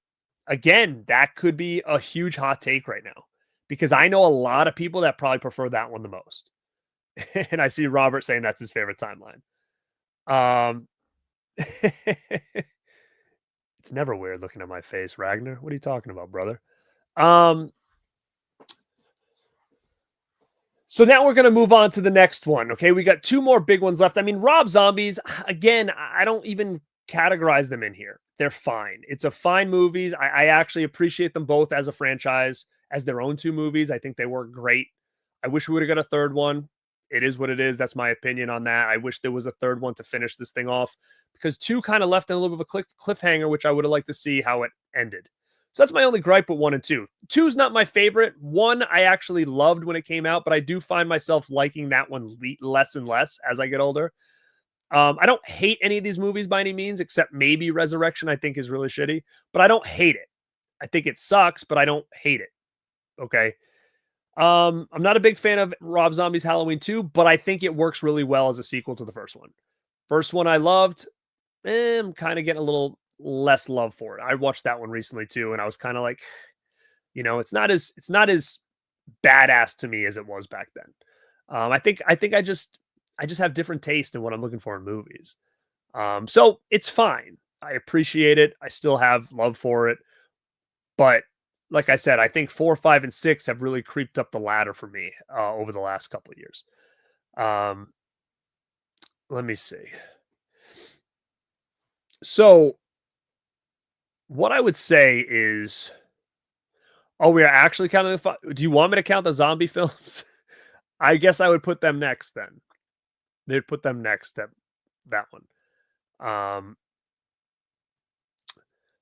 again, that could be a huge hot take right now, because I know a lot of people that probably prefer that one the most. And I see Robert saying that's his favorite timeline. It's never weird looking at my face, Ragnar. What are you talking about, brother? So now we're going to move on to the next one. Okay, we got 2 more big ones left. I mean, Rob Zombies, again, I don't even categorize them in here. They're fine. It's a fine movies. I actually appreciate them both as a franchise, as their own 2 movies. I think they work great. I wish we would have got a third one. It is what it is. That's my opinion on that. I wish there was a third one to finish this thing off, because 2 kind of left in a little bit of a cliffhanger, which I would have liked to see how it ended. So that's my only gripe with 1 and 2. 2 is not my favorite. 1 I actually loved when it came out, but I do find myself liking that one less and less as I get older. I don't hate any of these movies by any means, except maybe Resurrection I think is really shitty, but I don't hate it. I think it sucks, but I don't hate it. Okay. I'm not a big fan of Rob Zombie's Halloween 2, but I think it works really well as a sequel to the first one. First one I loved. I'm kind of getting a little less love for it. I watched that one recently too, and I was kind of like, it's not as badass to me as it was back then. I think I just have different taste in what I'm looking for in movies. So it's fine. I appreciate it. I still have love for it, but like I said, I think 4, 5, and 6 have really creeped up the ladder for me over the last couple of years. Let me see. So what I would say is, we are actually counting do you want me to count the zombie films? I guess I would put them next then. They'd put them next at that one.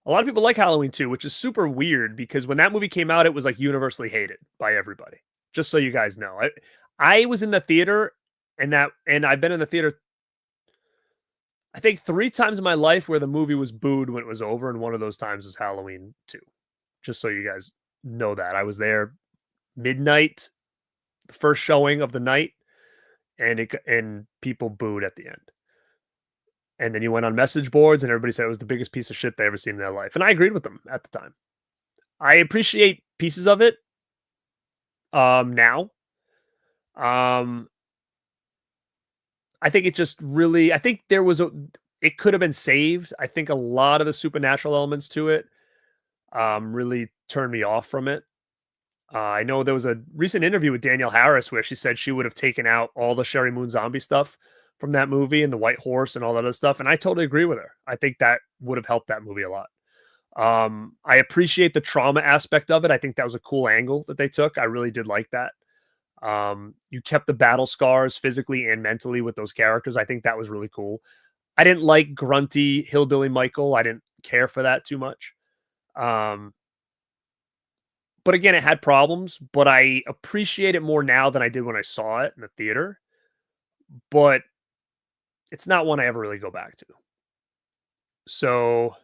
A lot of people like Halloween 2, which is super weird, because when that movie came out, it was like universally hated by everybody. Just so you guys know. I was in the theater, and I've been in the theater I think 3 times in my life where the movie was booed when it was over, and one of those times was Halloween 2. Just so you guys know that. I was there midnight, the first showing of the night, and people booed at the end. And then you went on message boards, and everybody said it was the biggest piece of shit they ever seen in their life. And I agreed with them at the time. I appreciate pieces of it now. I think it just really, I think it could have been saved. I think a lot of the supernatural elements to it really turned me off from it. I know there was a recent interview with Danielle Harris where she said she would have taken out all the Sherry Moon zombie stuff from that movie, and the white horse and all that other stuff. And I totally agree with her. I think that would have helped that movie a lot. I appreciate the trauma aspect of it. I think that was a cool angle that they took. I really did like that. You kept the battle scars physically and mentally with those characters. I think that was really cool. I didn't like grunty hillbilly Michael. I didn't care for that too much. But again, it had problems, but I appreciate it more now than I did when I saw it in the theater. But it's not one I ever really go back to. So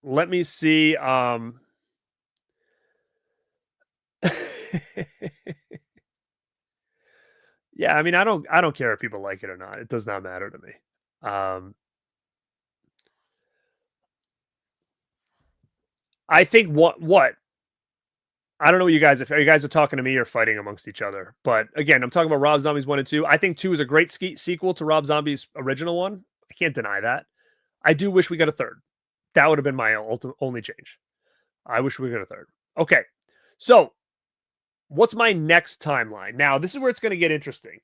let me see. Yeah, I mean, I don't care if people like it or not. It does not matter to me. I think what I don't know what you guys, if you guys are talking to me or fighting amongst each other, but again, I'm talking about Rob Zombie's 1 and 2. I think 2 is a great sequel to Rob Zombie's original one. I can't deny that. I do wish we got a third. That would have been my only change. I wish we got a third. Okay, so what's my next timeline? Now, this is where it's going to get interesting.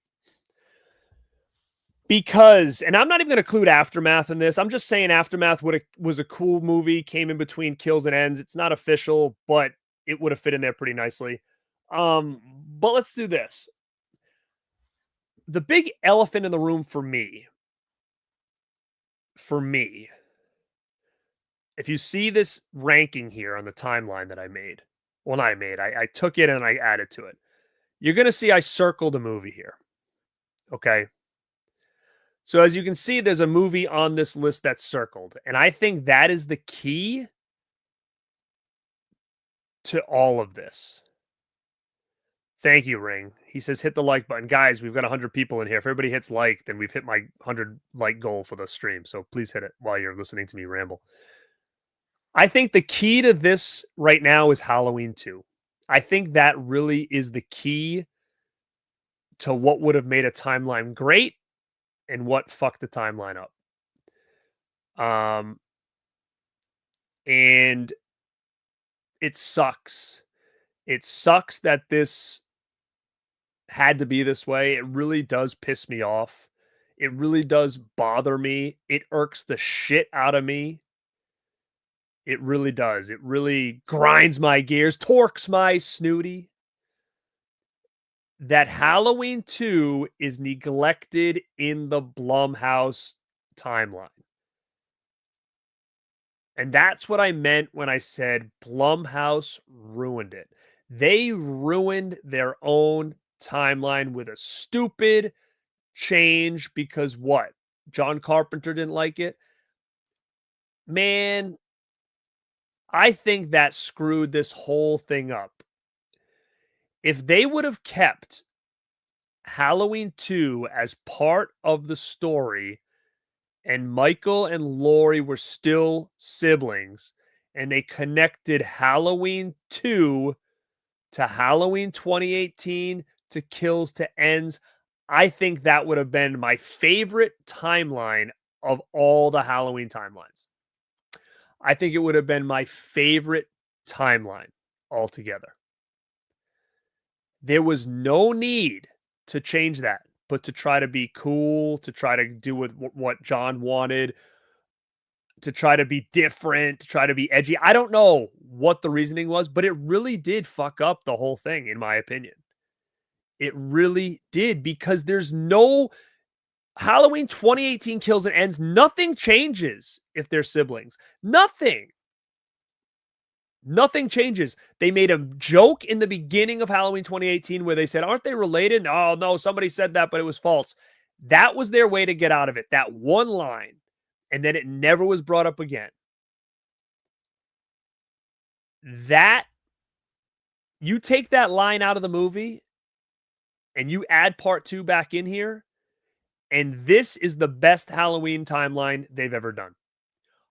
Because, and I'm not even going to include Aftermath in this. I'm just saying Aftermath was a cool movie, came in between Kills and Ends. It's not official, but it would have fit in there pretty nicely. But let's do this. The big elephant in the room for me, if you see this ranking here on the timeline that I made, well, not I made, I took it and I added to it. You're going to see I circled a movie here. Okay. So as you can see, there's a movie on this list that's circled. And I think that is the key to all of this. Thank you, Ring. He says, hit the like button. Guys, we've got 100 people in here. If everybody hits like, then we've hit my 100 like goal for the stream. So please hit it while you're listening to me ramble. I think the key to this right now is Halloween 2. I think that really is the key to what would have made a timeline great and what fucked the timeline up. And it sucks. It sucks that this had to be this way. It really does piss me off. It really does bother me. It irks the shit out of me. It really does. It really grinds my gears, torques my snooty. That Halloween 2 is neglected in the Blumhouse timeline. And that's what I meant when I said Blumhouse ruined it. They ruined their own timeline with a stupid change because what? John Carpenter didn't like it? Man, I think that screwed this whole thing up. If they would have kept Halloween 2 as part of the story and Michael and Laurie were still siblings and they connected Halloween 2 to Halloween 2018 to Kills to Ends, I think that would have been my favorite timeline of all the Halloween timelines. I think it would have been my favorite timeline altogether. There was no need to change that, but to try to be cool, to try to do with what John wanted, to try to be different, to try to be edgy. I don't know what the reasoning was, but it really did fuck up the whole thing, in my opinion. It really did, because there's no Halloween 2018 Kills and Ends. Nothing changes if they're siblings. Nothing. Nothing changes. They made a joke in the beginning of Halloween 2018 where they said, aren't they related? Oh, no, somebody said that, but it was false. That was their way to get out of it. That one line. And then it never was brought up again. That, you take that line out of the movie and you add part 2 back in here, and this is the best Halloween timeline they've ever done.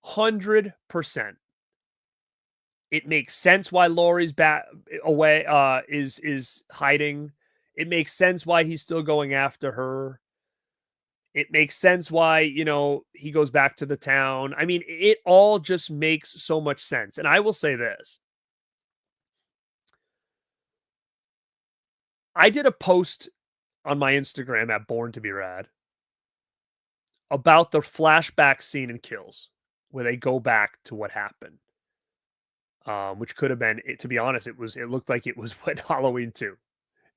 100%. It makes sense why Laurie's away is hiding. It makes sense why he's still going after her. It makes sense why, he goes back to the town. I mean, it all just makes so much sense. And I will say this. I did a post on my Instagram at Born2beRad about the flashback scene in Kills, where they go back to what happened. Which could have been, to be honest, it looked like it was what Halloween 2.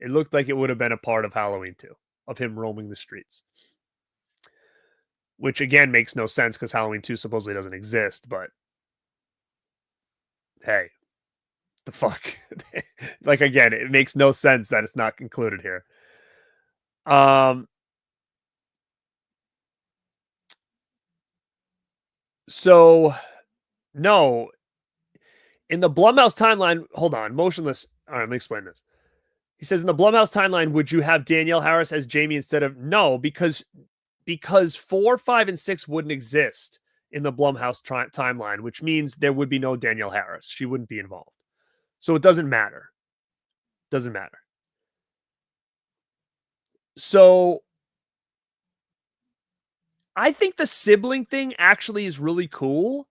It looked like it would have been a part of Halloween 2, of him roaming the streets. Which again makes no sense because Halloween 2 supposedly doesn't exist, but hey, the fuck? Like, again, it makes no sense that it's not included here. So, no. In the Blumhouse timeline, hold on, motionless. All right, let me explain this. He says, in the Blumhouse timeline, would you have Danielle Harris as Jamie instead of... No, because 4, 5, and 6 wouldn't exist in the Blumhouse timeline, which means there would be no Danielle Harris. She wouldn't be involved. So it doesn't matter. Doesn't matter. So I think the sibling thing actually is really cool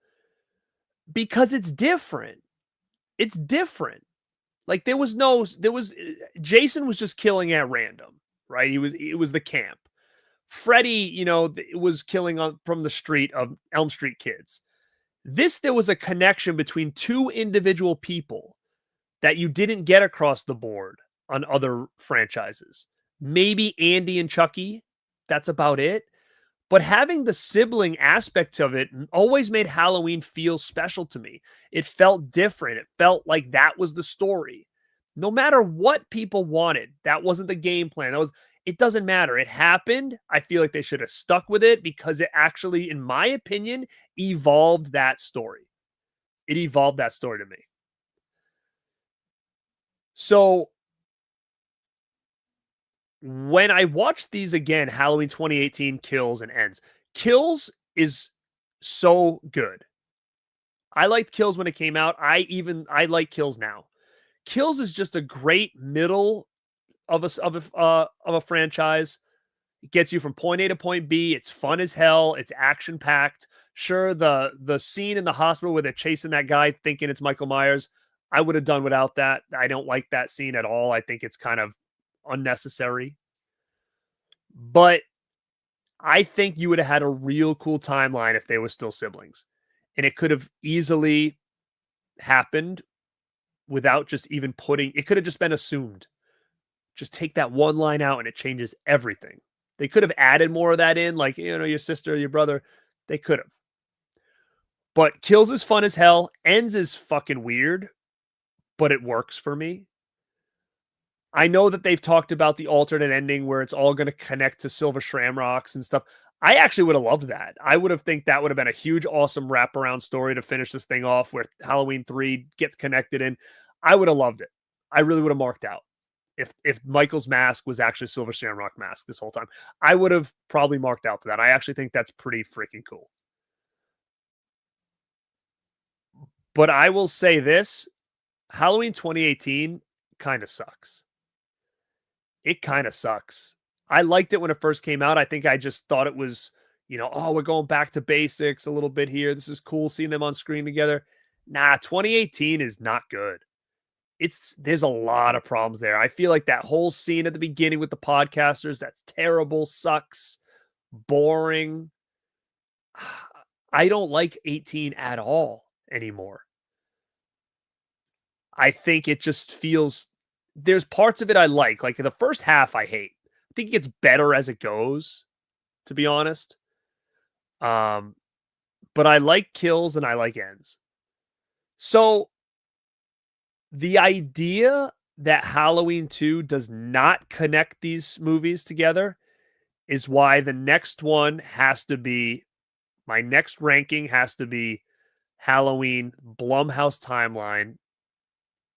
because it's different. It's different. Like Jason was just killing at random, right? It was the camp. Freddy, was killing from the street of Elm Street kids. There was a connection between two individual people that you didn't get across the board on other franchises. Maybe Andy and Chucky. That's about it. But having the sibling aspect of it always made Halloween feel special to me. It felt different. It felt like that was the story. No matter what people wanted, that wasn't the game plan. It doesn't matter. It happened. I feel like they should have stuck with it because it actually, in my opinion, evolved that story. It evolved that story to me. So when I watched these again, Halloween 2018, Kills and Ends. Kills is so good. I liked Kills when it came out. I like Kills now. Kills is just a great middle of a franchise. It gets you from point A to point B. It's fun as hell. It's action packed. Sure, the scene in the hospital where they're chasing that guy thinking it's Michael Myers, I would have done without that. I don't like that scene at all. I think it's kind of unnecessary. But I think you would have had a real cool timeline if they were still siblings. And it could have easily happened without just even it could have just been assumed. Just take that one line out and it changes everything. They could have added more of that in, like, your sister, your brother. They could have. But Kills is fun as hell. Ends is fucking weird, but it works for me. I know that they've talked about the alternate ending where it's all going to connect to Silver Shamrocks and stuff. I actually would have loved that. I would have think that would have been a huge, awesome wraparound story to finish this thing off where Halloween 3 gets connected in. I would have loved it. I really would have marked out. If Michael's mask was actually Silver Shamrock mask this whole time, I would have probably marked out for that. I actually think that's pretty freaking cool. But I will say this, Halloween 2018 kind of sucks. It kind of sucks. I liked it when it first came out. I think I just thought it was, we're going back to basics a little bit here. This is cool seeing them on screen together. Nah, 2018 is not good. There's a lot of problems there. I feel like that whole scene at the beginning with the podcasters, that's terrible, sucks, boring. I don't like 18 at all anymore. I think it just feels, there's parts of it I like the first half I hate. I think it gets better as it goes, to be honest. But I like Kills and I like Ends. So the idea that Halloween 2 does not connect these movies together is why the next one has to be, my next ranking has to be Halloween Blumhouse timeline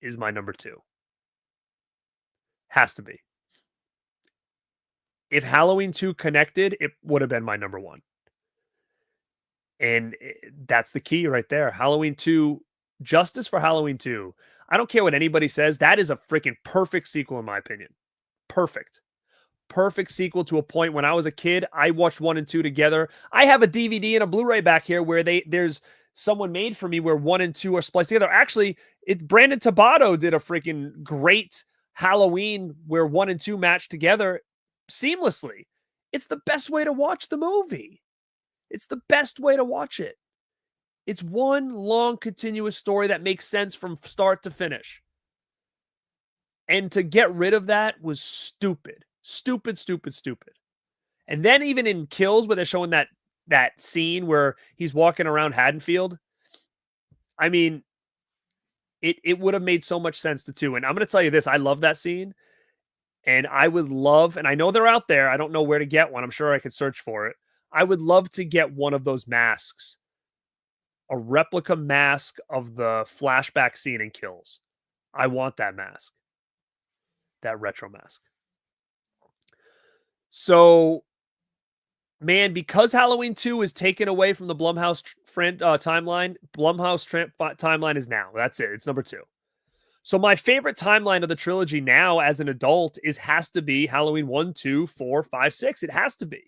is my number 2. Has to be. If Halloween 2 connected, it would have been my number 1. And that's the key right there. Halloween 2, justice for Halloween 2. I don't care what anybody says. That is a freaking perfect sequel, in my opinion. Perfect. Perfect sequel to a point when I was a kid. I watched 1 and 2 together. I have a DVD and a Blu-ray back here where there's someone made for me where 1 and 2 are spliced together. Actually, Brandon Tabata did a freaking great Halloween where 1 and 2 match together seamlessly. It's the best way to watch the movie. It's the best way to watch it. It's one long, continuous story that makes sense from start to finish. And to get rid of that was stupid. Stupid, stupid, stupid. And then even in Kills, where they're showing that scene where he's walking around Haddonfield, I mean, it would have made so much sense to 2. And I'm going to tell you this, I love that scene. And I would love, and I know they're out there, I don't know where to get one. I'm sure I could search for it. I would love to get one of those masks. A replica mask of the flashback scene in Kills. I want that mask. That retro mask. So, man, because Halloween 2 is taken away from the Blumhouse timeline, Blumhouse timeline is now. That's it. It's number 2. So my favorite timeline of the trilogy now as an adult has to be Halloween 1, 2, 4, 5, 6. It has to be.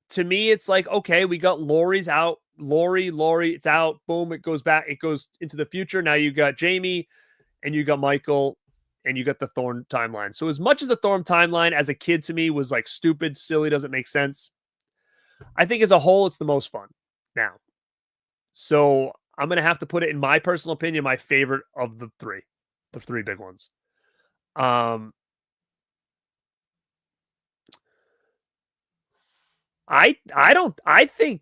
To me, it's like, okay, we got Laurie's out. Laurie, it's out. Boom, it goes back. It goes into the future. Now you got Jamie and you got Michael. and you got the Thorn timeline. So as much as the Thorn timeline as a kid to me was like stupid, silly, doesn't make sense, I think as a whole, it's the most fun now. So I'm going to have to put it, in my personal opinion, my favorite of the three big ones. I think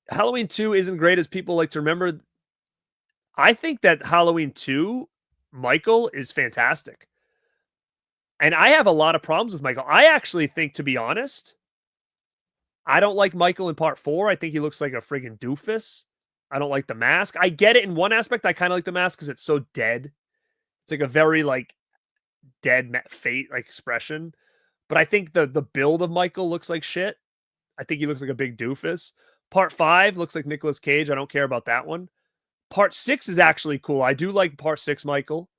Halloween 2 isn't great as people like to remember. I think that Halloween 2, Michael, is fantastic. And I have a lot of problems with Michael. I actually think, to be honest, I don't like Michael in part 4. I think he looks like a friggin' doofus. I don't like the mask. I get it in one aspect. I kind of like the mask because it's so dead. It's like a very like dead fate like expression. But I think the build of Michael looks like shit. I think he looks like a big doofus. Part 5 looks like Nicolas Cage. I don't care about that one. Part 6 is actually cool. I do like Part 6 Michael.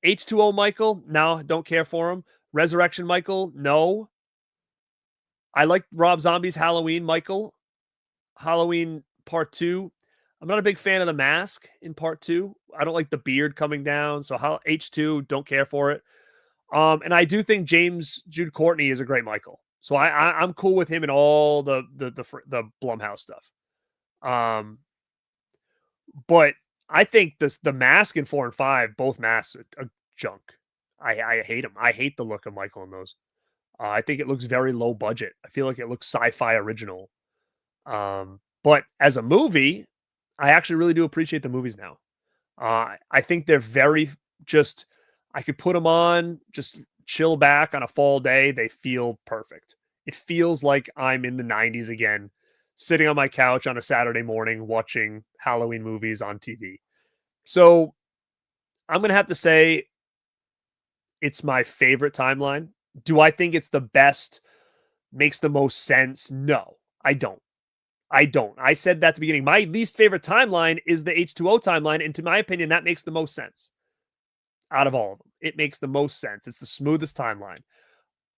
H2O Michael, no, don't care for him. Resurrection Michael, no. I like Rob Zombie's Halloween Michael. Halloween Part 2. I'm not a big fan of the mask in Part 2. I don't like the beard coming down. So H2, don't care for it. And I do think James Jude Courtney is a great Michael. So I'm cool with him in all the Blumhouse stuff. But I think the mask in 4 and 5, both masks are junk. I hate them. I hate the look of Michael in those. I think it looks very low budget. I feel like it looks sci-fi original. But as a movie, I actually really do appreciate the movies now. I think they're very just, I could put them on, just chill back on a fall day. They feel perfect. It feels like I'm in the 90s again, sitting on my couch on a Saturday morning watching Halloween movies on TV. So I'm going to have to say it's my favorite timeline. Do I think it's the best, makes the most sense? No, I don't. I said that at the beginning. My least favorite timeline is the H2O timeline. And to my opinion, that makes the most sense out of all of them. It makes the most sense. It's the smoothest timeline.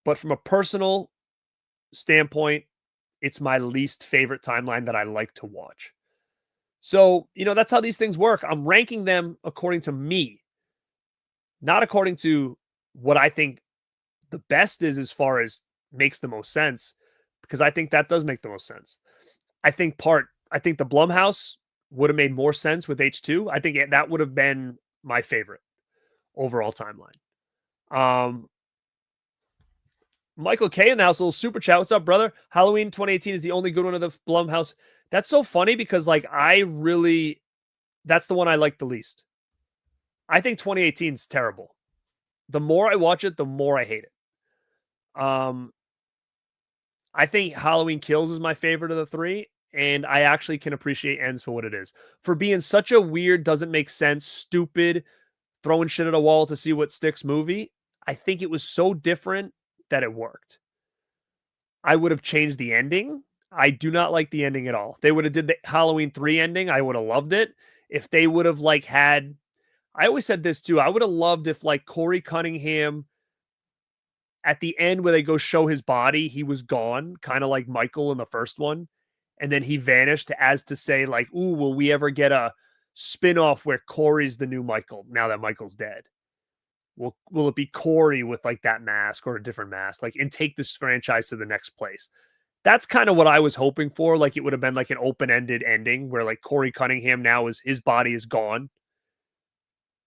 But from a personal standpoint, it's my least favorite timeline that I like to watch. So, that's how these things work. I'm ranking them according to me, not according to what I think the best is as far as makes the most sense, because I think that does make the most sense. I think the Blumhouse would have made more sense with H2. I think that would have been my favorite overall timeline. Michael K in the house, a little super chat. What's up, brother? Halloween 2018 is the only good one of the Blumhouse. That's so funny because that's the one I like the least. I think 2018 is terrible. The more I watch it, the more I hate it. I think Halloween Kills is my favorite of the three, and I actually can appreciate Ends for what it is. For being such a weird, doesn't make sense, stupid, throwing shit at a wall to see what sticks movie, I think it was so different that it worked. I would have changed the ending. I do not like the ending at all. If they would have did the Halloween 3 ending, I would have loved it. If they would have had, I always said this too, I would have loved if Corey Cunningham at the end where they go show his body, he was gone, kind of like Michael in the first one. And then he vanished as to say ooh, will we ever get a spin-off where Corey's the new Michael now that Michael's dead? Will it be Corey with that mask or a different mask, and take this franchise to the next place? That's kind of what I was hoping for. It would have been an open-ended ending where Corey Cunningham now his body is gone.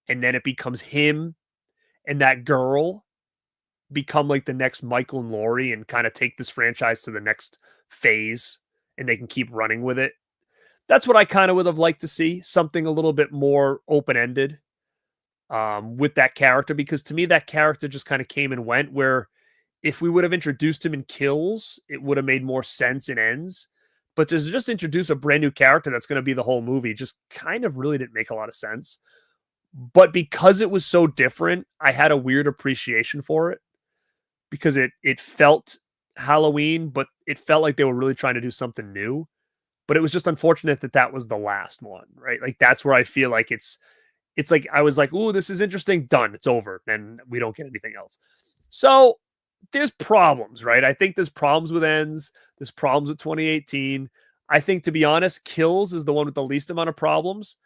And then it becomes him and that girl become the next Michael and Laurie and kind of take this franchise to the next phase and they can keep running with it. That's what I kind of would have liked to see. Something a little bit more open-ended with that character, because to me, that character just kind of came and went, where if we would have introduced him in Kills, it would have made more sense in Ends. But to just introduce a brand new character that's going to be the whole movie just kind of really didn't make a lot of sense. But because it was so different, I had a weird appreciation for it, because it felt Halloween, but it felt like they were really trying to do something new. But it was just unfortunate that was the last one, right? That's where I feel like it's I was ooh, this is interesting. Done. It's over. And we don't get anything else. So there's problems, right? I think there's problems with Ends. There's problems with 2018. I think, to be honest, Kills is the one with the least amount of problems.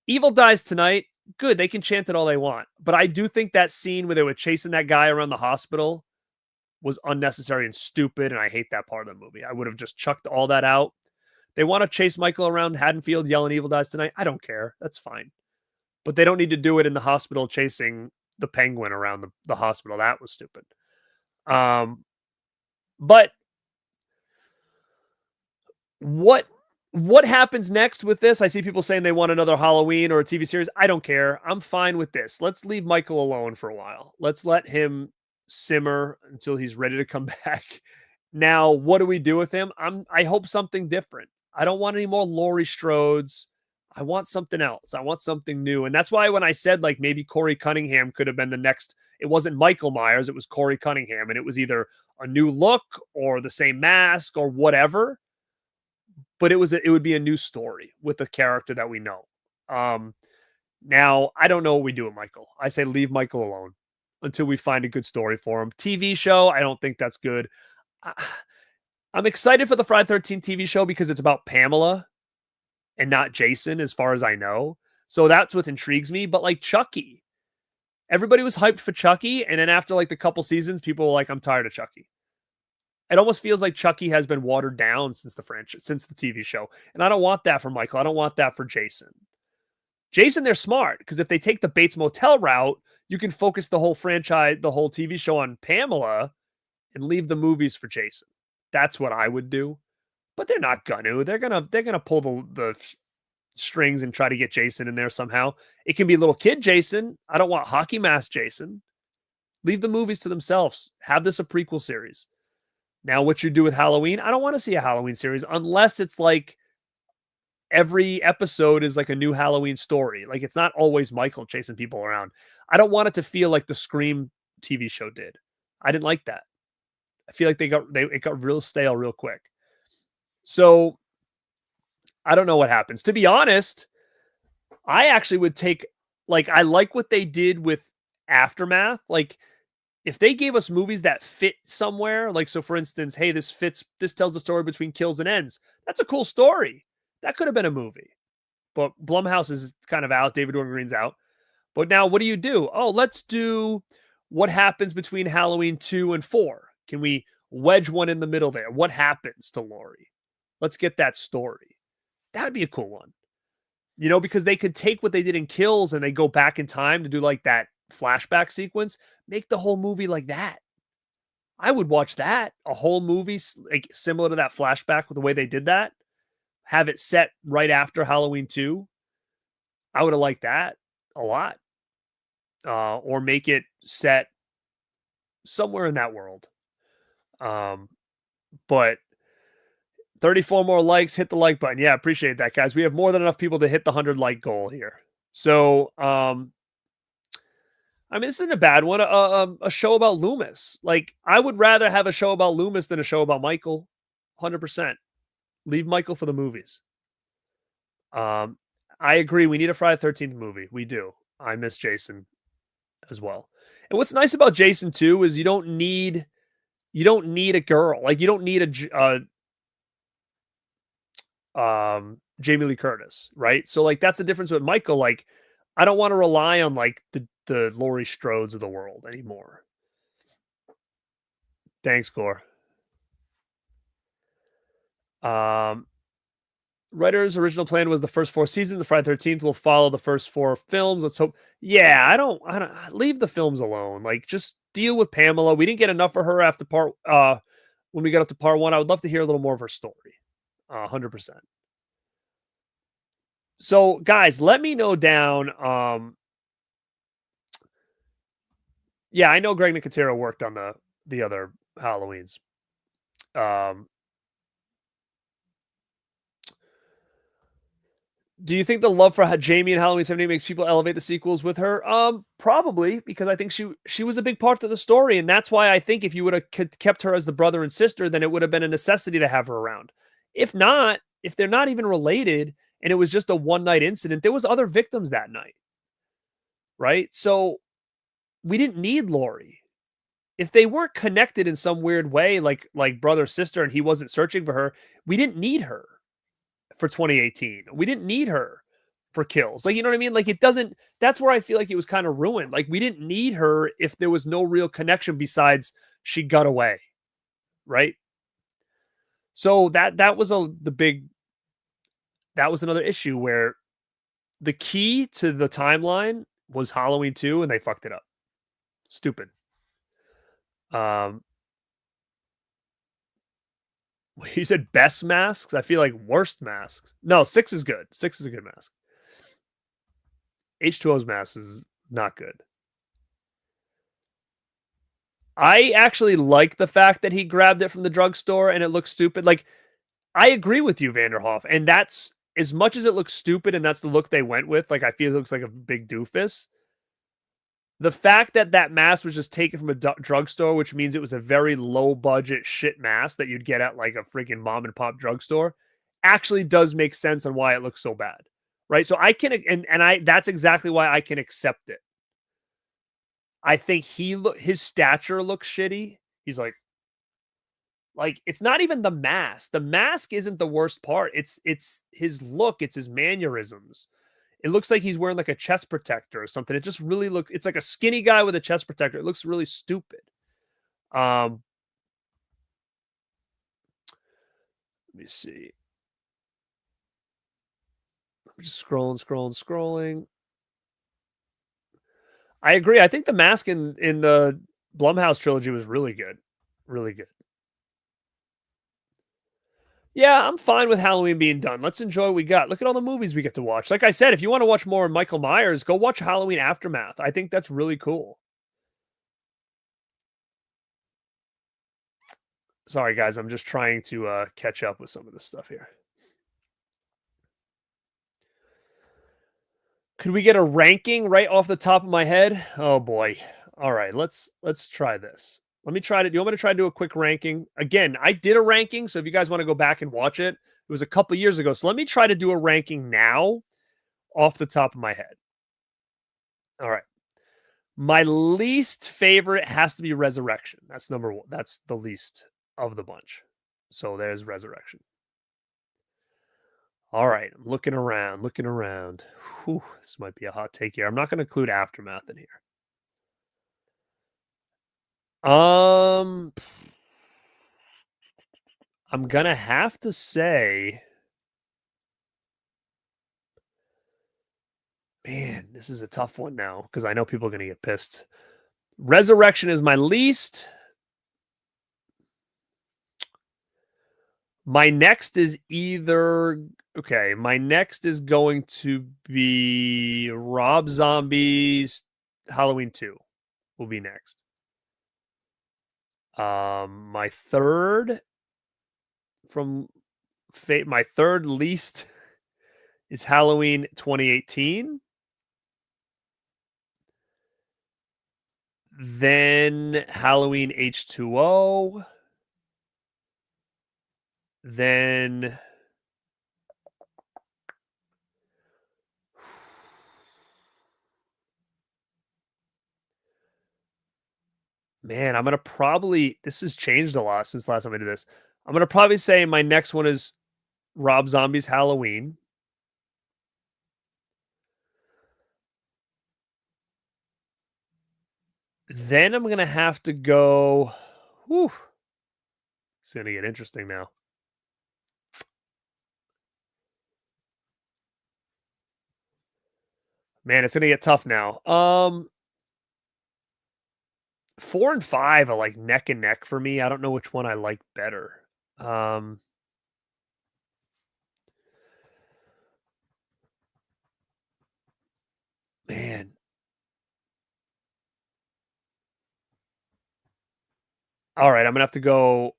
Evil Dies Tonight, good. They can chant it all they want. But I do think that scene where they were chasing that guy around the hospital was unnecessary and stupid, and I hate that part of the movie. I would have just chucked all that out. They want to chase Michael around Haddonfield yelling "Evil dies tonight." I don't care. That's fine. But they don't need to do it in the hospital chasing the penguin around the hospital. That was stupid. But what happens next with this? I see people saying they want another Halloween or a TV series. I don't care. I'm fine with this. Let's leave Michael alone for a while. Let's let him simmer until he's ready to come back. Now, what do we do with him? I hope something different. I don't want any more Laurie Strodes. I want something else. I want something new. And that's why when I said like maybe Corey Cunningham could have been the next, it wasn't Michael Myers, it was Corey Cunningham. And it was either a new look or the same mask or whatever. But it would be a new story with the character that we know. Now, I don't know what we do with Michael. I say leave Michael alone until we find a good story for him. TV show, I don't think that's good. I'm excited for the Friday 13th TV show because it's about Pamela and not Jason, as far as I know. So that's what intrigues me. But like Chucky, everybody was hyped for Chucky. And then after like the couple seasons, people were like, I'm tired of Chucky. It almost feels like Chucky has been watered down since the franchise, since the TV show. And I don't want that for Michael. I don't want that for Jason. Jason, they're smart because if they take the Bates Motel route, you can focus the whole franchise, the whole TV show on Pamela and leave the movies for Jason. That's what I would do. But they're not gonna. They're gonna pull the strings and try to get Jason in there somehow. It can be little kid Jason. I don't want hockey mask Jason. Leave the movies to themselves. Have this a prequel series. Now, what you do with Halloween, I don't want to see a Halloween series unless it's like every episode is like a new Halloween story. Like it's not always Michael chasing people around. I don't want it to feel like the Scream TV show did. I didn't like that. I feel like it got real stale real quick. So I don't know what happens. To be honest, I actually would take, like, I like what they did with Aftermath. Like, if they gave us movies that fit somewhere, like, so for instance, hey, this tells the story between kills and ends. That's a cool story. That could have been a movie. But Blumhouse is kind of out. David Gordon Green's out. But now what do you do? Oh, let's do what happens between Halloween 2 and 4. Can we wedge one in the middle there? What happens to Laurie? Let's get that story. That'd be a cool one. You know, because they could take what they did in Kills and they go back in time to do like that flashback sequence. Make the whole movie like that. I would watch that. A whole movie like similar to that flashback with the way they did that. Have it set right after Halloween 2. I would have liked that a lot. Or make it set somewhere in that world. But 34 more likes, hit the like button. Yeah, appreciate that, guys. We have more than enough people to hit the 100 like goal here. So, I mean, this isn't a bad one. A show about Loomis. Like, I would rather have a show about Loomis than a show about Michael. 100%. Leave Michael for the movies. I agree. We need a Friday 13th movie. We do. I miss Jason as well. And what's nice about Jason too is you don't need a girl. Like, you don't need Jamie Lee Curtis, right? So like that's the difference with Michael. Like, I don't want to rely on like the Laurie Strodes of the world anymore. Thanks, Gore. Writer's original plan was the first 4 seasons. The Friday 13th will follow the first 4 films. Let's hope. Yeah, I don't leave the films alone. Like, just deal with Pamela. We didn't get enough for her after when we got up to part 1. I would love to hear a little more of her story. 100%. So, guys, let me know down. Yeah, I know Greg Nicotero worked on the other Halloweens. Do you think the love for Jamie and Halloween 78 makes people elevate the sequels with her? Probably, because I think she was a big part of the story, and that's why I think if you would have kept her as the brother and sister, then it would have been a necessity to have her around. If not, if they're not even related, and it was just a one-night incident, there was other victims that night, right? So we didn't need Laurie. If they weren't connected in some weird way, like brother sister, and he wasn't searching for her, we didn't need her for 2018. We didn't need her for kills. Like, you know what I mean? Like, it doesn't, that's where I feel like it was kind of ruined. Like, we didn't need her if there was no real connection besides she got away. Right. So that was that was another issue where the key to the timeline was Halloween 2 and they fucked it up. Stupid. You said best masks? I feel like worst masks. No, 6 is good. 6 is a good mask. H2O's mask is not good. I actually like the fact that he grabbed it from the drugstore and it looks stupid. Like, I agree with you, Vanderhoff. And that's, as much as it looks stupid and that's the look they went with, like, I feel it looks like a big doofus. The fact that that mask was just taken from a drugstore, which means it was a very low budget shit mask that you'd get at like a freaking mom and pop drugstore, actually does make sense on why it looks so bad. Right. So I can, and that's exactly why I can accept it. I think his stature looks shitty. He's like it's not even the mask. The mask isn't the worst part. It's his look. It's his mannerisms. It looks like he's wearing like a chest protector or something. It just really looks, it's like a skinny guy with a chest protector. It looks really stupid. Let me see. I'm just scrolling. I agree. I think the mask in the Blumhouse trilogy was really good. Really good. Yeah, I'm fine with Halloween being done. Let's enjoy what we got. Look at all the movies we get to watch. Like I said, if you want to watch more Michael Myers, go watch Halloween Aftermath. I think that's really cool. Sorry, guys. I'm just trying to catch up with some of this stuff here. Could we get a ranking right off the top of my head? Oh, boy. All right, let's try this. Let me try to, do you want me to try to do a quick ranking? Again, I did a ranking, so if you guys want to go back and watch it, it was a couple years ago. So let me try to do a ranking now off the top of my head. All right. My least favorite has to be Resurrection. That's number one. That's the least of the bunch. So there's Resurrection. All right. I'm looking around. Whew, this might be a hot take here. I'm not going to include Aftermath in here. I'm going to have to say, man, this is a tough one now because I know people are going to get pissed. Resurrection is my least. My next is my next is going to be Rob Zombie's Halloween 2 will be next. My third my third least is Halloween 2018. Then Halloween H2O. Then man, I'm going to probably, this has changed a lot since last time I did this. I'm going to probably say my next one is Rob Zombie's Halloween. Then I'm going to have to go, whew, it's going to get interesting now. Man, it's going to get tough now. 4 and 5 are like neck and neck for me. I don't know which one I like better. Man. All right, I'm going to have to go.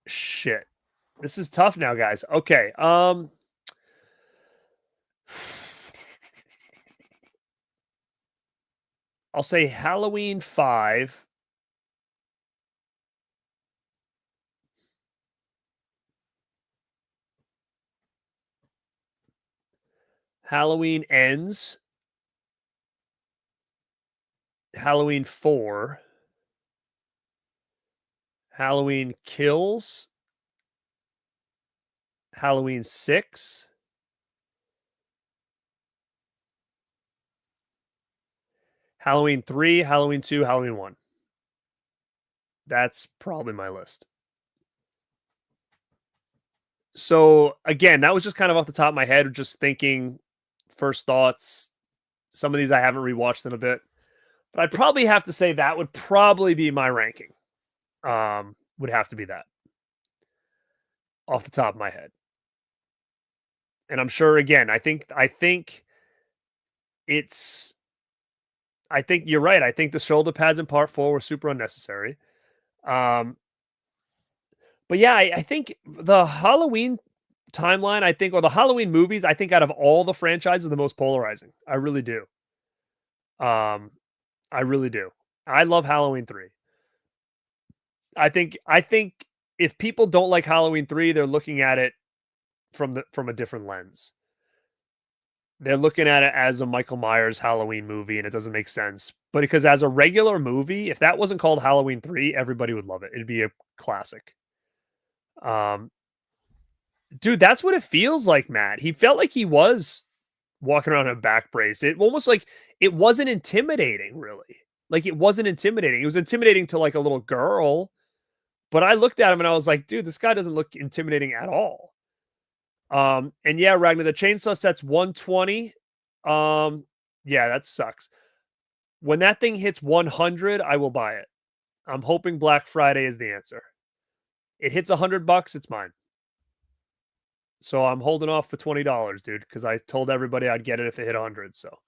Shit. This is tough now, guys. Okay. I'll say Halloween 5. Halloween Ends. Halloween 4. Halloween Kills. Halloween 6. Halloween 3, Halloween 2, Halloween 1. That's probably my list. So again, that was just kind of off the top of my head, just thinking first thoughts. Some of these I haven't rewatched in a bit, but I'd probably have to say that would probably be my ranking. Would have to be that off the top of my head. And I'm sure again, I think you're right. I think the shoulder pads in part 4 were super unnecessary. But yeah, I think the Halloween timeline, or the Halloween movies, I think out of all the franchises, are the most polarizing. I really do. I really do. I love Halloween 3. I think if people don't like Halloween 3, they're looking at it from a different lens. They're looking at it as a Michael Myers Halloween movie, and it doesn't make sense. But because as a regular movie, if that wasn't called Halloween 3, everybody would love it. It'd be a classic. Dude, that's what it feels like, Matt. He felt like he was walking around in a back brace. It almost like it wasn't intimidating, really. Like it wasn't intimidating. It was intimidating to like a little girl, but I looked at him and I was like, dude, this guy doesn't look intimidating at all. And yeah, Ragnar, the chainsaw set's 120. Yeah, that sucks. When that thing hits 100, I will buy it. I'm hoping Black Friday is the answer. It hits $100, it's mine. So I'm holding off for $20, dude, because I told everybody I'd get it if it hit 100. So,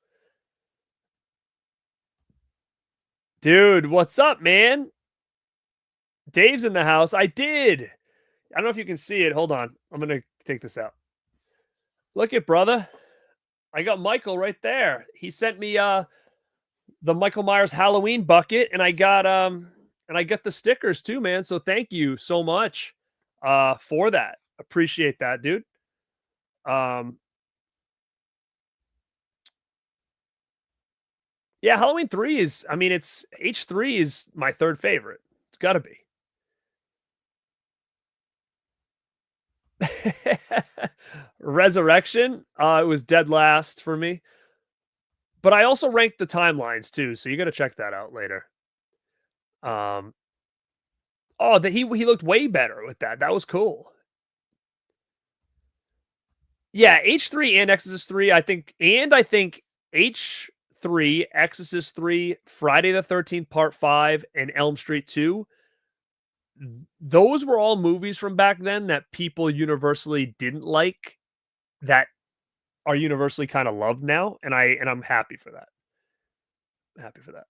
dude, what's up, man? Dave's in the house. I did. I don't know if you can see it. Hold on. I'm going to take this out. Look at brother. I got Michael right there. He sent me the Michael Myers Halloween bucket, and I got the stickers too, man. So thank you so much for that. Appreciate that, dude. Yeah, Halloween 3 is, it's H3 is my third favorite. It's got to be. Resurrection, it was dead last for me. But I also ranked the timelines too, so you got to check that out later. That he looked way better with that. That was cool. Yeah, H3 and Exorcist 3, I think H3, Exorcist 3, Friday the 13th Part 5, and Elm Street 2. Those were all movies from back then that people universally didn't like, that are universally kind of loved now, and I'm happy for that. I'm happy for that.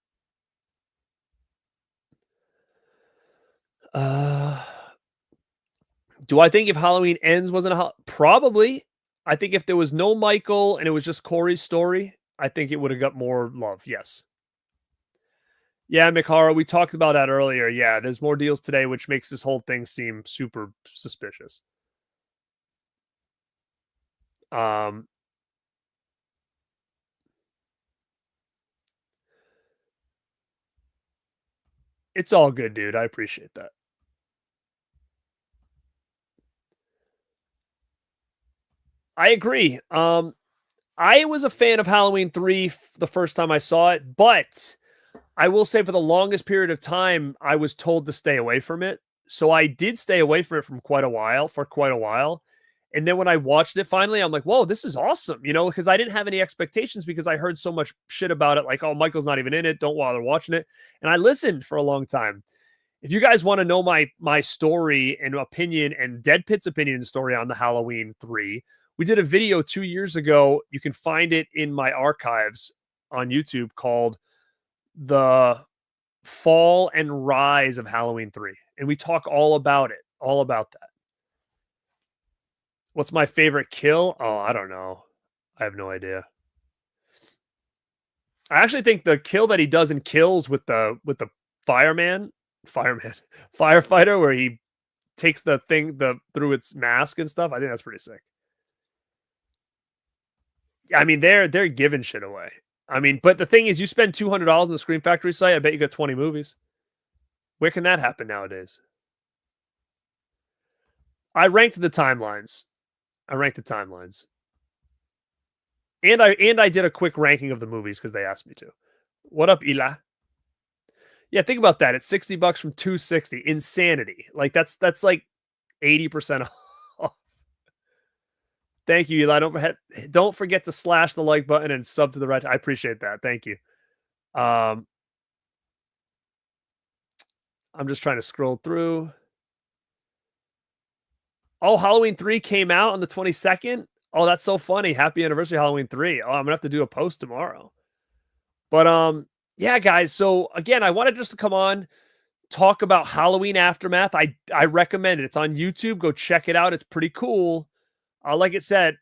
Do I think if Halloween Ends wasn't probably? I think if there was no Michael and it was just Corey's story, I think it would have got more love. Yes. Yeah, Mikara, we talked about that earlier. Yeah, there's more deals today, which makes this whole thing seem super suspicious. It's all good, dude. I appreciate that. I agree. I was a fan of Halloween 3 the first time I saw it, but I will say for the longest period of time, I was told to stay away from it. So I did stay away from it for quite a while. And then when I watched it finally, I'm like, whoa, this is awesome. Because I didn't have any expectations because I heard so much shit about it. Like, oh, Michael's not even in it. Don't bother watching it. And I listened for a long time. If you guys want to know my story and opinion and Dead Pit's opinion and story on the Halloween 3, we did a video 2 years ago. You can find it in my archives on YouTube called The Fall and Rise of Halloween 3. And we talk all about it, all about that. What's my favorite kill? Oh, I don't know. I have no idea. I actually think the kill that he does in Kills with the firefighter, where he takes the thing through its mask and stuff, I think that's pretty sick. I mean, they're giving shit away. I mean, but the thing is, you spend $200 on the Scream Factory site, I bet you got 20 movies. Where can that happen nowadays? I ranked the timelines. I ranked the timelines. And I did a quick ranking of the movies because they asked me to. What up, Ila? Yeah, think about that. It's $60 from 260. Insanity. Like that's like 80% off. Thank you, Eli. Don't forget to slash the like button and sub to the right. I appreciate that. Thank you. I'm just trying to scroll through. Oh, Halloween 3 came out on the 22nd. Oh, that's so funny. Happy anniversary, Halloween 3. Oh, I'm gonna have to do a post tomorrow. But yeah, guys. So again, I wanted just to come on, talk about Halloween Aftermath. I recommend it. It's on YouTube. Go check it out. It's pretty cool. Like I said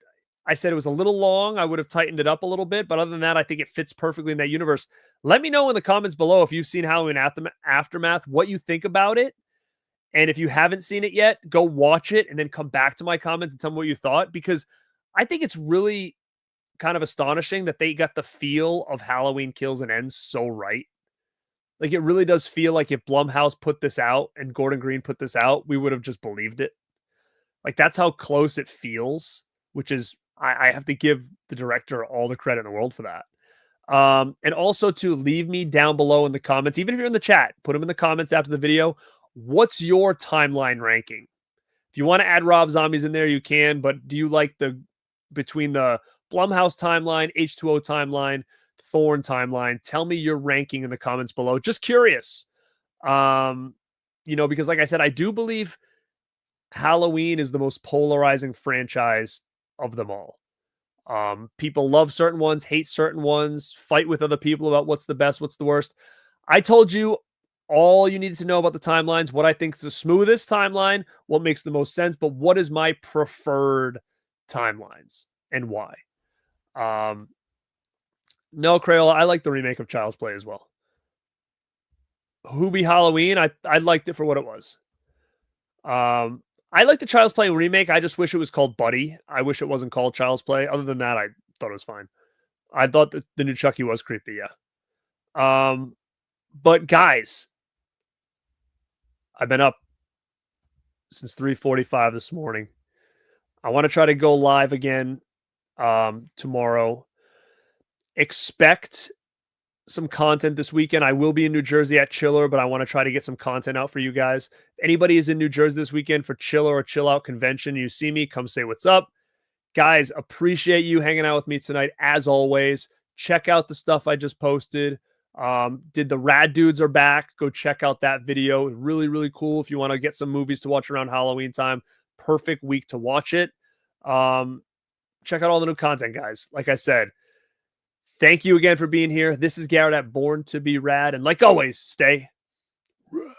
it was a little long. I would have tightened it up a little bit, but other than that, I think it fits perfectly in that universe. Let me know in the comments below if you've seen Halloween Aftermath, what you think about it. And if you haven't seen it yet, go watch it and then come back to my comments and tell me what you thought, because I think it's really kind of astonishing that they got the feel of Halloween Kills and Ends so right. Like, it really does feel like if Blumhouse put this out and Gordon Green put this out, we would have just believed it. Like, that's how close it feels, which is, I have to give the director all the credit in the world for that. And also to leave me down below in the comments, even if you're in the chat, put them in the comments after the video. What's your timeline ranking? If you want to add Rob Zombies in there, you can, but do you like between the Blumhouse timeline, H2O timeline, Thorn timeline? Tell me your ranking in the comments below. Just curious. Because like I said, I do believe Halloween is the most polarizing franchise of them all. People love certain ones, hate certain ones, fight with other people about what's the best, what's the worst. I told you all you needed to know about the timelines, what I think is the smoothest timeline, what makes the most sense, but what is my preferred timelines and why? No, Crayola, I like the remake of Child's Play as well. Hubie Halloween, I liked it for what it was. I like the Child's Play remake. I just wish it was called Buddy. I wish it wasn't called Child's Play. Other than that, I thought it was fine. I thought that the new Chucky was creepy, yeah. But guys, I've been up since 3:45 this morning. I want to try to go live again tomorrow. Expect some content this weekend. I will be in New Jersey at Chiller, but I want to try to get some content out for you guys. If anybody is in New Jersey this weekend for Chiller or Chill Out Convention, you see me, come say what's up. Guys, appreciate you hanging out with me tonight, as always. Check out the stuff I just posted. Did the Rad Dudes are back. Go check out that video. Really, really cool. If you want to get some movies to watch around Halloween time, perfect week to watch it. Check out all the new content, guys. Like I said, thank you again for being here. This is Garrett at Born2beRad. And like always, stay rad.